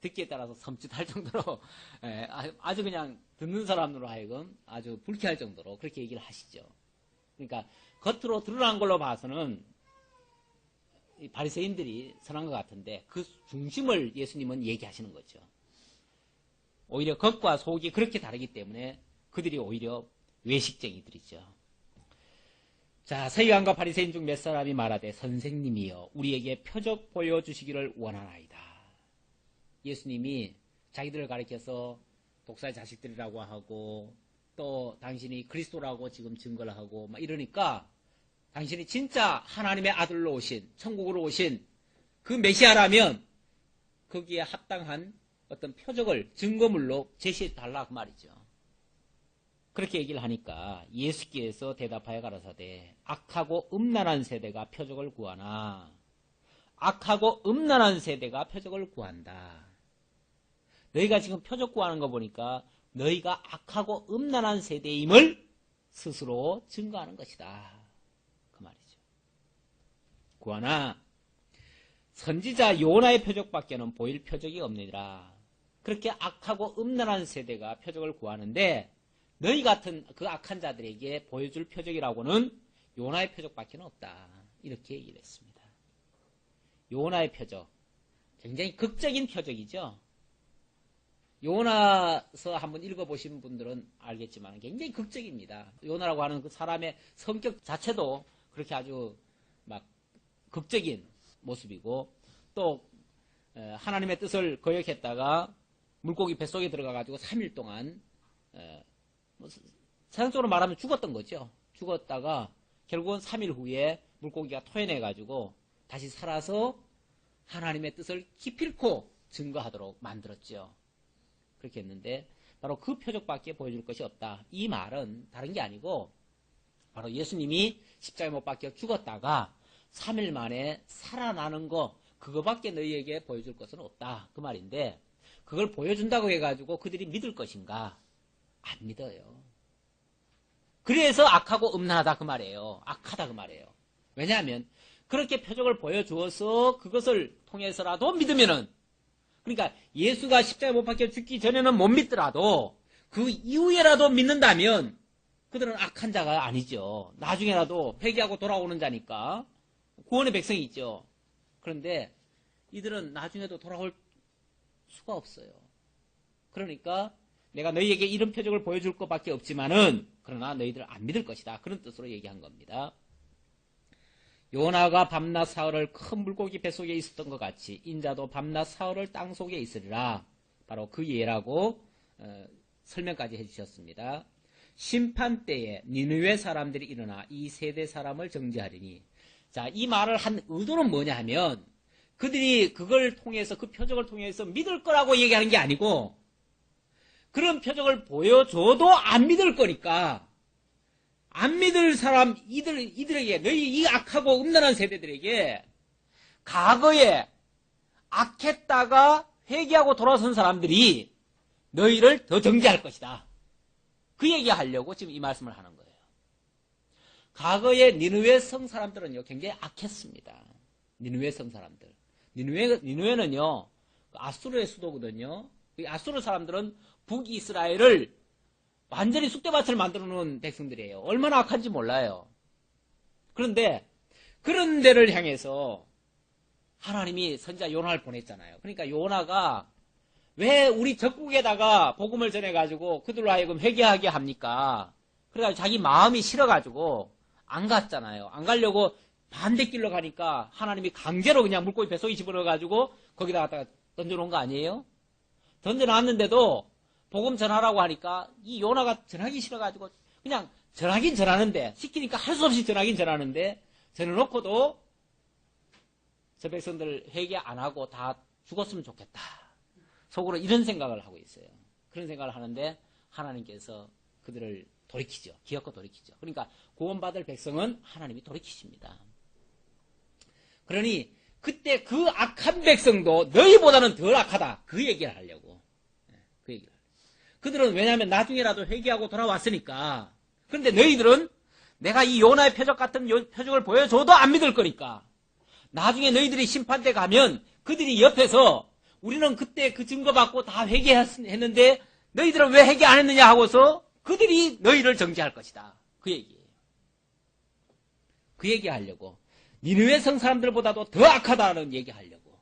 듣기에 따라서 섬찟할 정도로 아주 그냥 듣는 사람으로 하여금 아주 불쾌할 정도로 그렇게 얘기를 하시죠. 그러니까 겉으로 드러난 걸로 봐서는 이 바리새인들이 선한 것 같은데 그 중심을 예수님은 얘기하시는 거죠. 오히려 겉과 속이 그렇게 다르기 때문에 그들이 오히려 외식쟁이들이죠. 자, 서기관과 바리새인 중 몇 사람이 말하되 선생님이여 우리에게 표적 보여주시기를 원하나이다. 예수님이 자기들을 가리켜서 독사의 자식들이라고 하고 또 당신이 그리스도라고 지금 증거를 하고 막 이러니까 당신이 진짜 하나님의 아들로 오신 천국으로 오신 그 메시아라면 거기에 합당한 어떤 표적을 증거물로 제시해 달라 그 말이죠. 그렇게 얘기를 하니까 예수께서 대답하여 가라사대 악하고 음란한 세대가 표적을 구하나 악하고 음란한 세대가 표적을 구한다. 너희가 지금 표적 구하는 거 보니까 너희가 악하고 음란한 세대임을 스스로 증거하는 것이다. 그 말이죠. 구하나 선지자 요나의 표적밖에는 보일 표적이 없느니라. 그렇게 악하고 음란한 세대가 표적을 구하는데 너희 같은 그 악한 자들에게 보여줄 표적이라고는 요나의 표적밖에는 없다. 이렇게 얘기를 했습니다. 요나의 표적. 굉장히 극적인 표적이죠. 요나서 한번 읽어보신 분들은 알겠지만 굉장히 극적입니다. 요나라고 하는 그 사람의 성격 자체도 그렇게 아주 막 극적인 모습이고 또 하나님의 뜻을 거역했다가 물고기 뱃속에 들어가가지고 3일 동안 세상적으로 말하면 죽었던 거죠. 죽었다가 결국은 3일 후에 물고기가 토해내가지고 다시 살아서 하나님의 뜻을 기필코 증거하도록 만들었죠. 그렇게 했는데 바로 그 표적밖에 보여줄 것이 없다. 이 말은 다른 게 아니고 바로 예수님이 십자가에 못 박혀 죽었다가 3일 만에 살아나는 거 그거밖에 너희에게 보여줄 것은 없다. 그 말인데 그걸 보여준다고 해가지고 그들이 믿을 것인가? 안 믿어요. 그래서 악하고 음란하다 그 말이에요. 악하다 그 말이에요. 왜냐하면 그렇게 표적을 보여주어서 그것을 통해서라도 믿으면은 그러니까 예수가 십자가에 못 박혀 죽기 전에는 못 믿더라도 그 이후에라도 믿는다면 그들은 악한 자가 아니죠. 나중에라도 회개하고 돌아오는 자니까 구원의 백성이 있죠. 그런데 이들은 나중에도 돌아올 수가 없어요. 그러니까 내가 너희에게 이런 표적을 보여줄 것밖에 없지만은 그러나 너희들 안 믿을 것이다. 그런 뜻으로 얘기한 겁니다. 요나가 밤낮 사흘을 큰 물고기 뱃속에 있었던 것 같이 인자도 밤낮 사흘을 땅속에 있으리라. 바로 그 예라고 설명까지 해주셨습니다. 심판 때에 니느웨 사람들이 일어나 이 세대 사람을 정죄하리니. 자, 이 말을 한 의도는 뭐냐 하면 그들이 그걸 통해서 그 표적을 통해서 믿을 거라고 얘기하는 게 아니고 그런 표적을 보여줘도 안 믿을 거니까 안 믿을 사람 이들에게 너희 이 악하고 음란한 세대들에게 과거에 악했다가 회개하고 돌아선 사람들이 너희를 더 정죄할 것이다. 그 얘기하려고 지금 이 말씀을 하는 거예요. 과거에 니느웨 성 사람들은요, 굉장히 악했습니다. 니느웨 성 사람들. 니느웨는요, 아수르의 수도거든요. 이 아수르 사람들은 북이스라엘을 완전히 쑥대밭을 만들어 놓은 백성들이에요. 얼마나 악한지 몰라요. 그런데 그런 데를 향해서 하나님이 선지자 요나를 보냈잖아요. 그러니까 요나가 왜 우리 적국에다가 복음을 전해가지고 그들로 하여금 회개하게 합니까? 그래가지고 자기 마음이 싫어가지고 안 갔잖아요. 안 가려고 반대길로 가니까 하나님이 강제로 그냥 물고기 뱃속에 집어넣어가지고 거기다 갖다가 던져놓은 거 아니에요? 던져놨는데도 복음 전하라고 하니까 이 요나가 전하기 싫어가지고 그냥 전하긴 전하는데, 시키니까 할 수 없이 전하긴 전하는데, 전해놓고도 저 백성들 회개 안 하고 다 죽었으면 좋겠다. 속으로 이런 생각을 하고 있어요. 그런 생각을 하는데 하나님께서 그들을 돌이키죠. 기어코 돌이키죠. 그러니까 구원받을 백성은 하나님이 돌이키십니다. 그러니 그때 그 악한 백성도 너희보다는 덜 악하다. 그 얘기를 하려고. 그 얘기를. 그들은 왜냐하면 나중에라도 회개하고 돌아왔으니까. 그런데 너희들은 내가 이 요나의 표적 같은 표적을 보여줘도 안 믿을 거니까. 나중에 너희들이 심판대 가면 그들이 옆에서 우리는 그때 그 증거 받고 다 회개했는데 너희들은 왜 회개 안 했느냐 하고서 그들이 너희를 정죄할 것이다. 그 얘기예요. 그 얘기하려고. 니느웨 성 사람들보다도 더 악하다는 얘기하려고.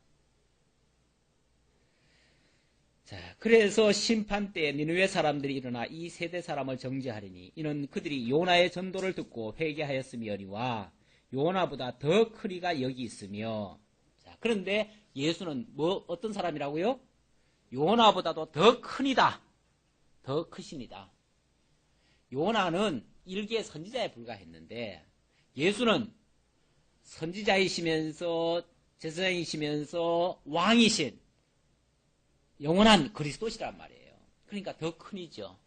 자, 그래서 심판 때 니느웨 사람들이 일어나 이 세대 사람을 정죄하리니 이는 그들이 요나의 전도를 듣고 회개하였음이니와 요나보다 더 큰 이가 여기 있으며. 자, 그런데 예수는 어떤 사람이라고요? 요나보다도 더 큰 이다. 더 크신이다. 요나는 일개 선지자에 불과했는데 예수는 선지자이시면서 제사장이시면서 왕이신 영원한 그리스도시란 말이에요. 그러니까 더 큰 이죠.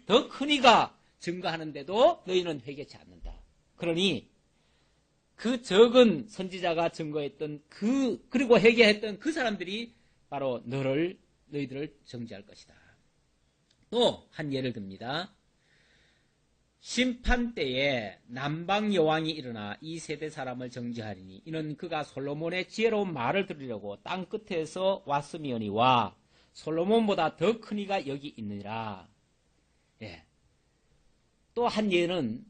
더 큰 이가 증거하는데도 너희는 회개치 않는다. 그러니 그 적은 선지자가 증거했던 그리고 회개했던 그 사람들이 바로 너희들을 정죄할 것이다. 또 한 예를 듭니다. 심판 때에 남방 여왕이 일어나 이 세대 사람을 정죄하리니 이는 그가 솔로몬의 지혜로운 말을 들으려고 땅 끝에서 왔음이오니와 솔로몬보다 더 큰 이가 여기 있느니라. 예. 또 한 예는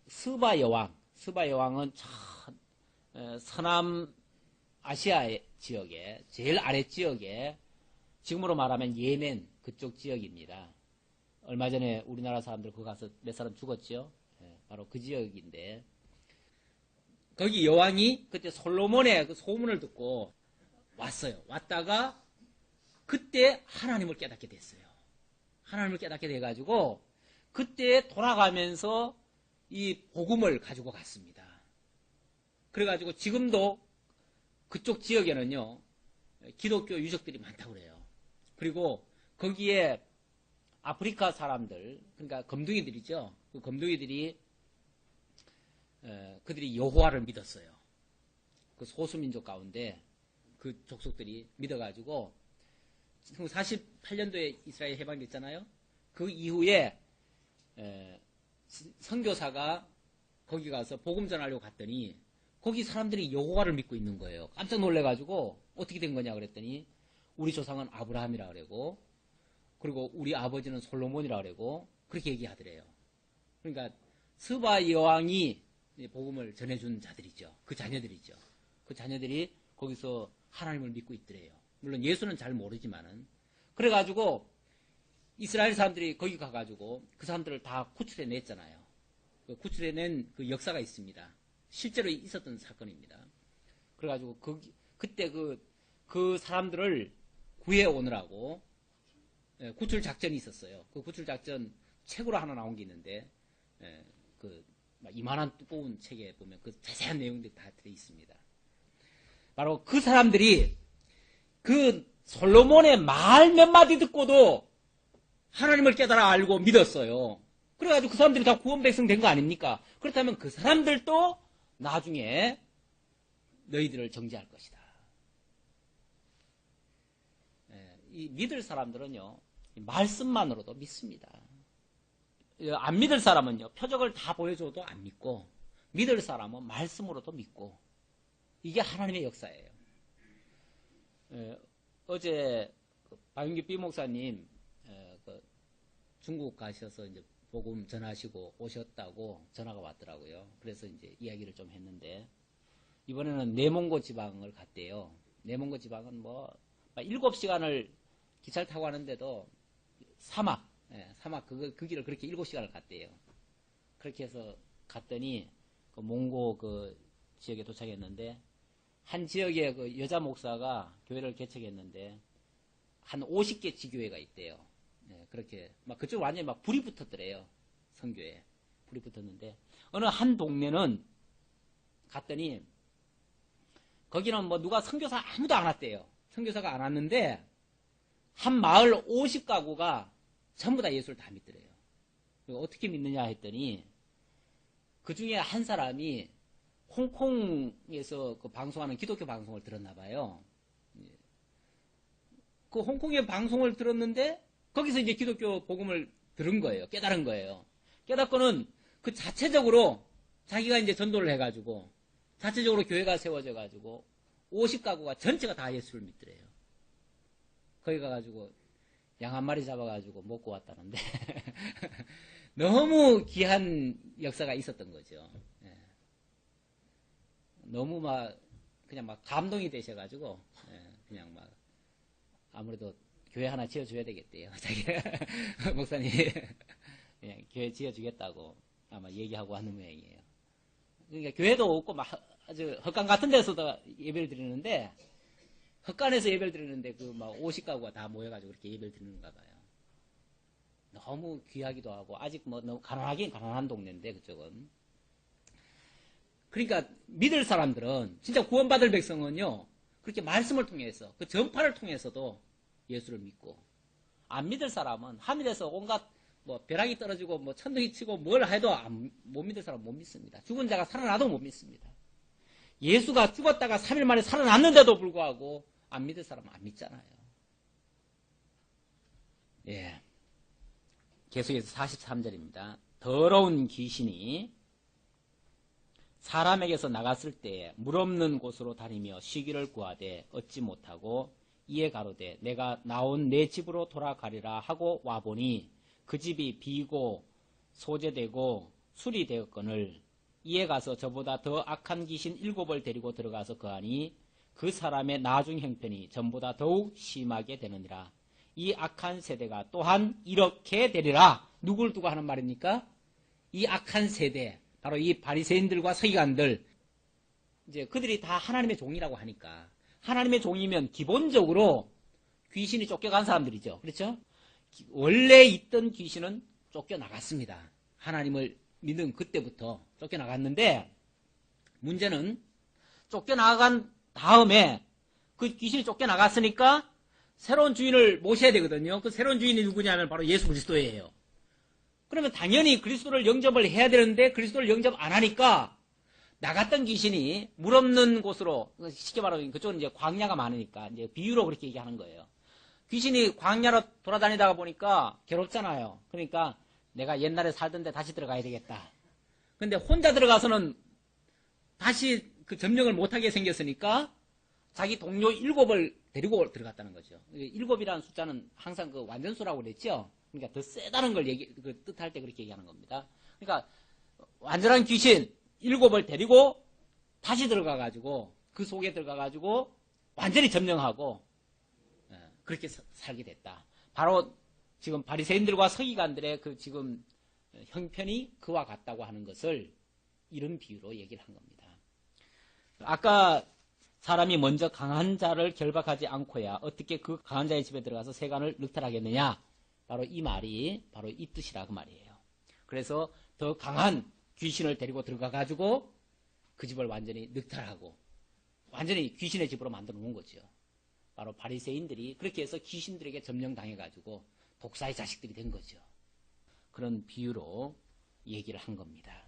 스바 여왕. 스바 여왕은 서남 아시아 지역에 제일 아래 지역에 지금으로 말하면 예멘 그쪽 지역입니다. 얼마 전에 우리나라 사람들 거기 가서 몇 사람 죽었죠. 바로 그 지역인데 거기 여왕이 그때 솔로몬의 그 소문을 듣고 왔어요. 왔다가 그때 하나님을 깨닫게 됐어요. 하나님을 깨닫게 돼가지고 그때 돌아가면서 이 복음을 가지고 갔습니다. 그래가지고 지금도 그쪽 지역에는요 기독교 유적들이 많다고 그래요. 그리고 거기에 아프리카 사람들, 그러니까 검둥이들이죠. 그 검둥이들이 그들이 여호와를 믿었어요. 그 소수민족 가운데 그 족속들이 믿어가지고 1948년도에 이스라엘 해방됐잖아요. 그 이후에 선교사가 거기 가서 복음 전하려고 갔더니 거기 사람들이 여호와를 믿고 있는 거예요. 깜짝 놀래가지고 어떻게 된 거냐 그랬더니 우리 조상은 아브라함이라 그러고 그리고 우리 아버지는 솔로몬이라 그러고 그렇게 얘기하더래요. 그러니까 스바 여왕이 복음을 전해준 자들이죠. 그 자녀들이죠. 그 자녀들이 거기서 하나님을 믿고 있더래요. 물론 예수는 잘 모르지만은. 그래가지고 이스라엘 사람들이 거기 가가지고 그 사람들을 다 구출해냈잖아요. 그 구출해낸 그 역사가 있습니다. 실제로 있었던 사건입니다. 그래가지고 그때 그 사람들을 구해오느라고 구출 작전이 있었어요. 그 구출 작전 책으로 하나 나온 게 있는데 그 이만한 두꺼운 책에 보면 그 자세한 내용들이 다 들어 있습니다. 바로 그 사람들이 그 솔로몬의 말 몇 마디 듣고도 하나님을 깨달아 알고 믿었어요. 그래가지고 그 사람들이 다 구원 백성 된 거 아닙니까? 그렇다면 그 사람들도 나중에 너희들을 정죄할 것이다. 이 믿을 사람들은요, 말씀만으로도 믿습니다. 안 믿을 사람은요, 표적을 다 보여줘도 안 믿고, 믿을 사람은 말씀으로도 믿고, 이게 하나님의 역사예요. 어제 박윤기 B 목사님 중국 가셔서 이제 복음 전하시고 오셨다고 전화가 왔더라고요. 그래서 이제 이야기를 좀 했는데, 이번에는 내몽고 지방을 갔대요. 내몽고 지방은 뭐 7시간을 기차를 타고 가는데도 사막 그 길을 그렇게 7시간을 갔대요. 그렇게 해서 갔더니 그 몽고 그 지역에 도착했는데, 한 지역에 그 여자 목사가 교회를 개척했는데 한 50개 지교회가 있대요. 그렇게 막 그쪽 완전히 막 불이 붙었더래요. 선교에 불이 붙었는데, 어느 한 동네는 갔더니 거기는 뭐 누가 선교사 아무도 안 왔대요. 선교사가 안 왔는데 한 마을 50가구가 전부 다 예수를 다 믿더래요. 어떻게 믿느냐 했더니, 그 중에 한 사람이 홍콩에서 그 방송하는 기독교 방송을 들었나 봐요. 그 홍콩의 방송을 들었는데 거기서 이제 기독교 복음을 들은 거예요. 깨달은 거예요. 깨닫고는 그 자체적으로 자기가 이제 전도를 해가지고 자체적으로 교회가 세워져가지고 50가구가 전체가 다 예수를 믿더래요. 거기 가가지고 양 한 마리 잡아가지고 먹고 왔다는데 너무 귀한 역사가 있었던 거죠. 너무 그냥 감동이 되셔가지고, 그냥 아무래도 교회 하나 지어줘야 되겠대요. 자기 목사님 그냥 교회 지어주겠다고 아마 얘기하고 하는 모양이에요. 그러니까 교회도 없고 아주 헛간 같은 데서도 예배를 드리는데, 헛간에서 예배를 드리는데 그 50가구가 다 모여가지고 그렇게 예배를 드리는가 봐요. 너무 귀하기도 하고, 아직 너무 가난하긴 가난한 동네인데 그쪽은. 그러니까 믿을 사람들은, 진짜 구원받을 백성은요, 그렇게 말씀을 통해서, 그 전파를 통해서도 예수를 믿고, 안 믿을 사람은 하늘에서 온갖 벼락이 떨어지고 천둥이 치고 뭘 해도 못 믿을 사람은 못 믿습니다. 죽은 자가 살아나도 못 믿습니다. 예수가 죽었다가 3일 만에 살아났는데도 불구하고 안 믿을 사람은 안 믿잖아요. 예. 계속해서 43절입니다. 더러운 귀신이 사람에게서 나갔을 때에 물 없는 곳으로 다니며 쉬기를 구하되 얻지 못하고, 이에 가로되 내가 나온 내 집으로 돌아가리라 하고 와보니 그 집이 비고 소재되고 술이 되었거늘, 이에 가서 저보다 더 악한 귀신 7을 데리고 들어가서 거하니 그 사람의 나중 형편이 전보다 더욱 심하게 되느니라. 이 악한 세대가 또한 이렇게 되리라. 누굴 두고 하는 말입니까? 이 악한 세대, 바로 이 바리새인들과 서기관들, 이제 그들이 다 하나님의 종이라고 하니까, 하나님의 종이면 기본적으로 귀신이 쫓겨간 사람들이죠. 그렇죠? 원래 있던 귀신은 쫓겨나갔습니다. 하나님을 믿은 그때부터 쫓겨나갔는데, 문제는 쫓겨나간 다음에 그 귀신이 쫓겨나갔으니까 새로운 주인을 모셔야 되거든요. 그 새로운 주인이 누구냐면 바로 예수 그리스도예요. 그러면 당연히 그리스도를 영접을 해야 되는데 그리스도를 영접 안 하니까 나갔던 귀신이 물 없는 곳으로, 쉽게 말하면 그쪽은 이제 광야가 많으니까 이제 비유로 그렇게 얘기하는 거예요. 귀신이 광야로 돌아다니다가 보니까 괴롭잖아요. 그러니까 내가 옛날에 살던 데 다시 들어가야 되겠다. 근데 혼자 들어가서는 다시 그 점령을 못하게 생겼으니까 자기 동료 7을 데리고 들어갔다는 거죠. 7이라는 숫자는 항상 그 완전수라고 그랬죠. 그러니까 더 세다는 걸 뜻할 때 그렇게 얘기하는 겁니다. 그러니까 완전한 귀신 7을 데리고 다시 들어가가지고 그 속에 들어가가지고 완전히 점령하고 그렇게 살게 됐다. 바로 지금 바리새인들과 서기관들의 그 지금 형편이 그와 같다고 하는 것을 이런 비유로 얘기를 한 겁니다. 아까 사람이 먼저 강한 자를 결박하지 않고야 어떻게 그 강한 자의 집에 들어가서 세간을 늑탈하겠느냐. 바로 이 말이 바로 이 뜻이라 그 말이에요. 그래서 더 강한 귀신을 데리고 들어가가지고 그 집을 완전히 늑탈하고 완전히 귀신의 집으로 만들어 놓은 거죠. 바로 바리새인들이 그렇게 해서 귀신들에게 점령당해가지고 독사의 자식들이 된 거죠. 그런 비유로 얘기를 한 겁니다.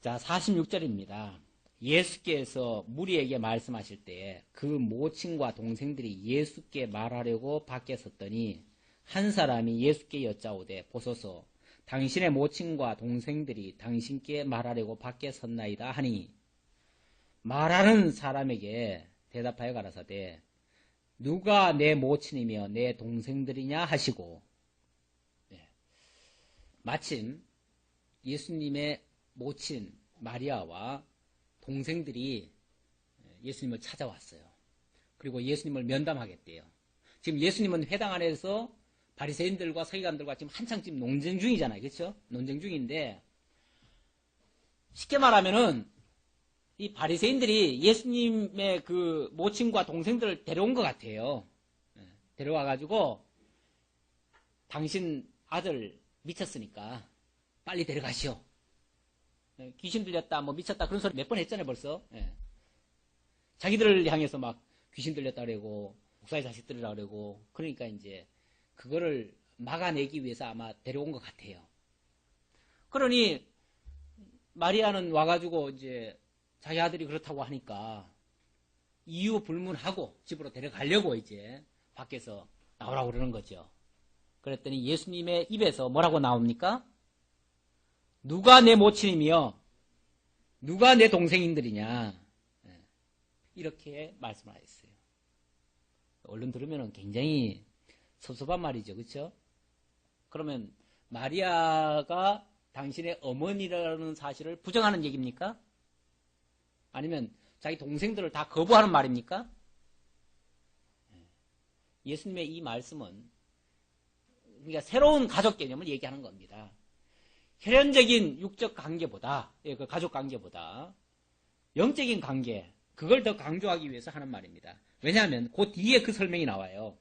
자, 46절입니다. 예수께서 무리에게 말씀하실 때 그 모친과 동생들이 예수께 말하려고 밖에 섰더니 한 사람이 예수께 여짜오되 보소서 당신의 모친과 동생들이 당신께 말하려고 밖에 섰나이다 하니 말하는 사람에게 대답하여 가라사대 누가 내 모친이며 내 동생들이냐 하시고 마침 예수님의 모친 마리아와 동생들이 예수님을 찾아왔어요. 그리고 예수님을 면담하겠대요. 지금 예수님은 회당 안에서 바리새인들과 서기관들과 지금 한창 지금 논쟁 중이잖아요. 그렇죠? 논쟁 중인데 쉽게 말하면은 이 바리새인들이 예수님의 그 모친과 동생들을 데려온 것 같아요. 데려와가지고 당신 아들 미쳤으니까 빨리 데려가시오. 귀신 들렸다, 뭐 미쳤다 그런 소리 몇 번 했잖아요, 벌써. 자기들을 향해서 막 귀신 들렸다 그러고 목사의 자식들이라 그러고 그러니까 이제 그거를 막아내기 위해서 아마 데려온 것 같아요. 그러니 마리아는 와가지고 이제 자기 아들이 그렇다고 하니까 이유 불문하고 집으로 데려가려고 이제 밖에서 나오라고 그러는 거죠. 그랬더니 예수님의 입에서 뭐라고 나옵니까? 누가 내 모친이며 누가 내 동생인들이냐 이렇게 말씀하셨어요. 얼른 들으면 굉장히 섭섭한 말이죠. 그렇죠? 그러면 마리아가 당신의 어머니라는 사실을 부정하는 얘기입니까? 아니면 자기 동생들을 다 거부하는 말입니까? 예수님의 이 말씀은 그러니까 새로운 가족 개념을 얘기하는 겁니다. 혈연적인 육적 관계보다, 그 가족 관계보다 영적인 관계, 그걸 더 강조하기 위해서 하는 말입니다. 왜냐하면 그 뒤에 그 설명이 나와요.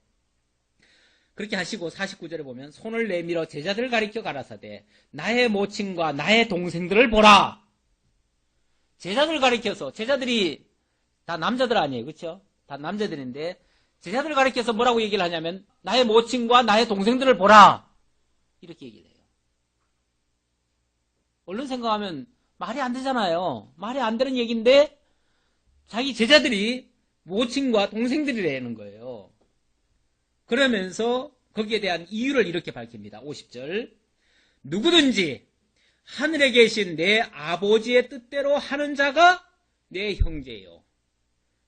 그렇게 하시고 49절에 보면 손을 내밀어 제자들을 가리켜 가라사대 나의 모친과 나의 동생들을 보라. 제자들을 가리켜서, 제자들이 다 남자들 아니에요. 그렇죠? 다 남자들인데 제자들을 가리켜서 뭐라고 얘기를 하냐면 나의 모친과 나의 동생들을 보라. 이렇게 얘기를 해요. 얼른 생각하면 말이 안 되잖아요. 말이 안 되는 얘기인데 자기 제자들이 모친과 동생들이라는 거예요. 그러면서 거기에 대한 이유를 이렇게 밝힙니다. 50절 누구든지 하늘에 계신 내 아버지의 뜻대로 하는 자가 내 형제요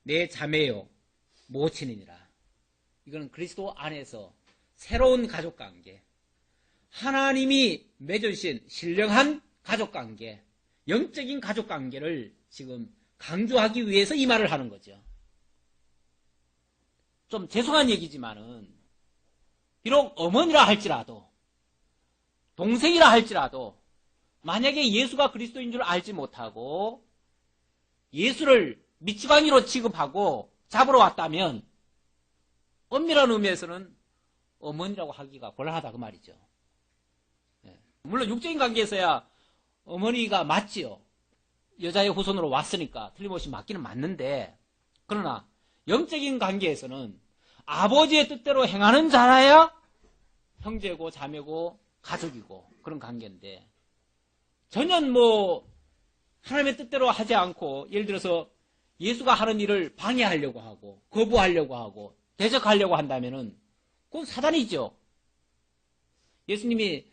내 자매요 모친이니라. 이거는 그리스도 안에서 새로운 가족관계, 하나님이 맺으신 신령한 가족관계, 영적인 가족관계를 지금 강조하기 위해서 이 말을 하는 거죠. 좀 죄송한 얘기지만은 비록 어머니라 할지라도 동생이라 할지라도 만약에 예수가 그리스도인 줄 알지 못하고 예수를 미치광이로 취급하고 잡으러 왔다면 엄밀한 의미에서는 어머니라고 하기가 곤란하다 그 말이죠. 물론 육적인 관계에서야 어머니가 맞지요. 여자의 후손으로 왔으니까 틀림없이 맞기는 맞는데 그러나 영적인 관계에서는 아버지의 뜻대로 행하는 자라야 형제고 자매고 가족이고 그런 관계인데 전혀 뭐 하나님의 뜻대로 하지 않고 예를 들어서 예수가 하는 일을 방해하려고 하고 거부하려고 하고 대적하려고 한다면은 그건 사단이죠. 예수님이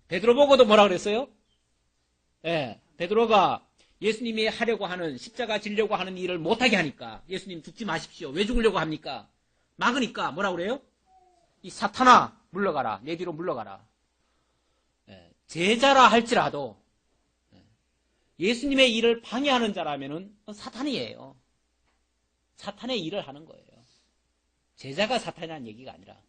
베드로 보고도 뭐라 그랬어요? 베드로가 예수님이 하려고 하는 십자가 지려고 하는 일을 못하게 하니까 예수님 죽지 마십시오. 왜 죽으려고 합니까? 막으니까 뭐라 그래요? 이 사탄아 물러가라. 내 뒤로 물러가라. 제자라 할지라도 예수님의 일을 방해하는 자라면은 사탄이에요. 사탄의 일을 하는 거예요. 제자가 사탄이라는 얘기가 아니라.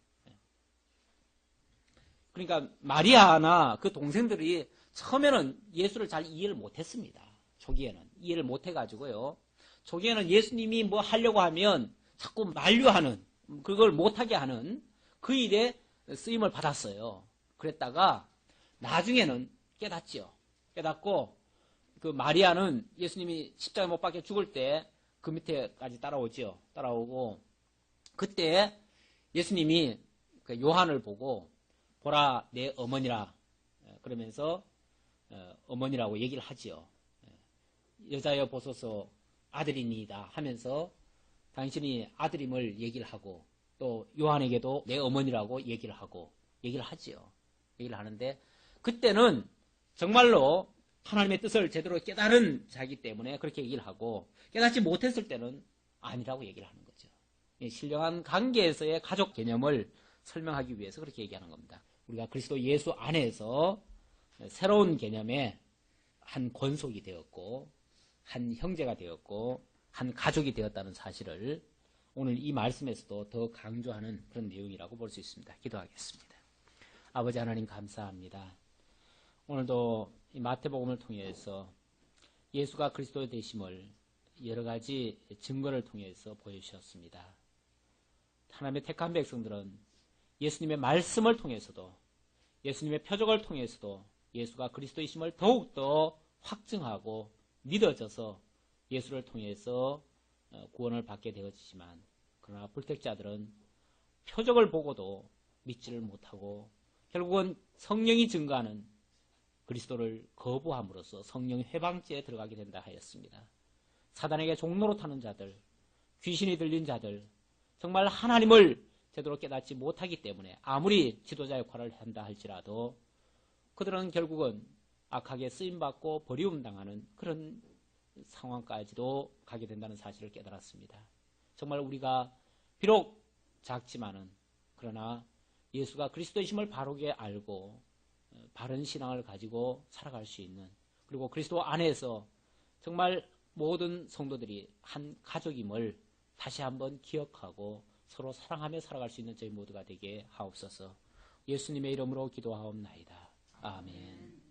그러니까 마리아나 그 동생들이 처음에는 예수를 잘 이해를 못했습니다. 초기에는 이해를 못해가지고요. 초기에는 예수님이 뭐 하려고 하면 자꾸 만류하는 그걸 못하게 하는 그 일에 쓰임을 받았어요. 그랬다가 나중에는 깨닫지요. 깨닫고 그 마리아는 예수님이 십자가에 못 박혀 죽을 때 그 밑에까지 따라오죠. 따라오고 그때 예수님이 그 요한을 보고 보라 내 어머니라 그러면서 어머니라고 얘기를 하지요. 여자여 보소서 아들이니이다 하면서 당신이 아들임을 얘기를 하고 또 요한에게도 내 어머니라고 얘기를 하지요. 얘기를 하는데 그때는 정말로 하나님의 뜻을 제대로 깨달은 자기 때문에 그렇게 얘기를 하고 깨닫지 못했을 때는 아니라고 얘기를 하는 거죠. 신령한 관계에서의 가족 개념을 설명하기 위해서 그렇게 얘기하는 겁니다. 우리가 그리스도 예수 안에서 새로운 개념의 한 권속이 되었고 한 형제가 되었고 한 가족이 되었다는 사실을 오늘 이 말씀에서도 더 강조하는 그런 내용이라고 볼 수 있습니다. 기도하겠습니다. 아버지 하나님 감사합니다. 오늘도 이 마태복음을 통해서 예수가 그리스도 되심을 여러 가지 증거를 통해서 보여주셨습니다. 하나님의 택한 백성들은 예수님의 말씀을 통해서도 예수님의 표적을 통해서도 예수가 그리스도이심을 더욱더 확증하고 믿어져서 예수를 통해서 구원을 받게 되어지지만 그러나 불택자들은 표적을 보고도 믿지를 못하고 결국은 성령이 증거하는 그리스도를 거부함으로써 성령 회방죄에 들어가게 된다 하였습니다. 사단에게 종로로 타는 자들, 귀신이 들린 자들, 정말 하나님을 제대로 깨닫지 못하기 때문에 아무리 지도자 역할을 한다 할지라도 그들은 결국은 악하게 쓰임받고 버리움당하는 그런 상황까지도 가게 된다는 사실을 깨달았습니다. 정말 우리가 비록 작지만은 그러나 예수가 그리스도이심을 바르게 알고 바른 신앙을 가지고 살아갈 수 있는 그리고 그리스도 안에서 정말 모든 성도들이 한 가족임을 다시 한번 기억하고 서로 사랑하며 살아갈 수 있는 저희 모두가 되게 하옵소서. 예수님의 이름으로 기도하옵나이다. 아멘.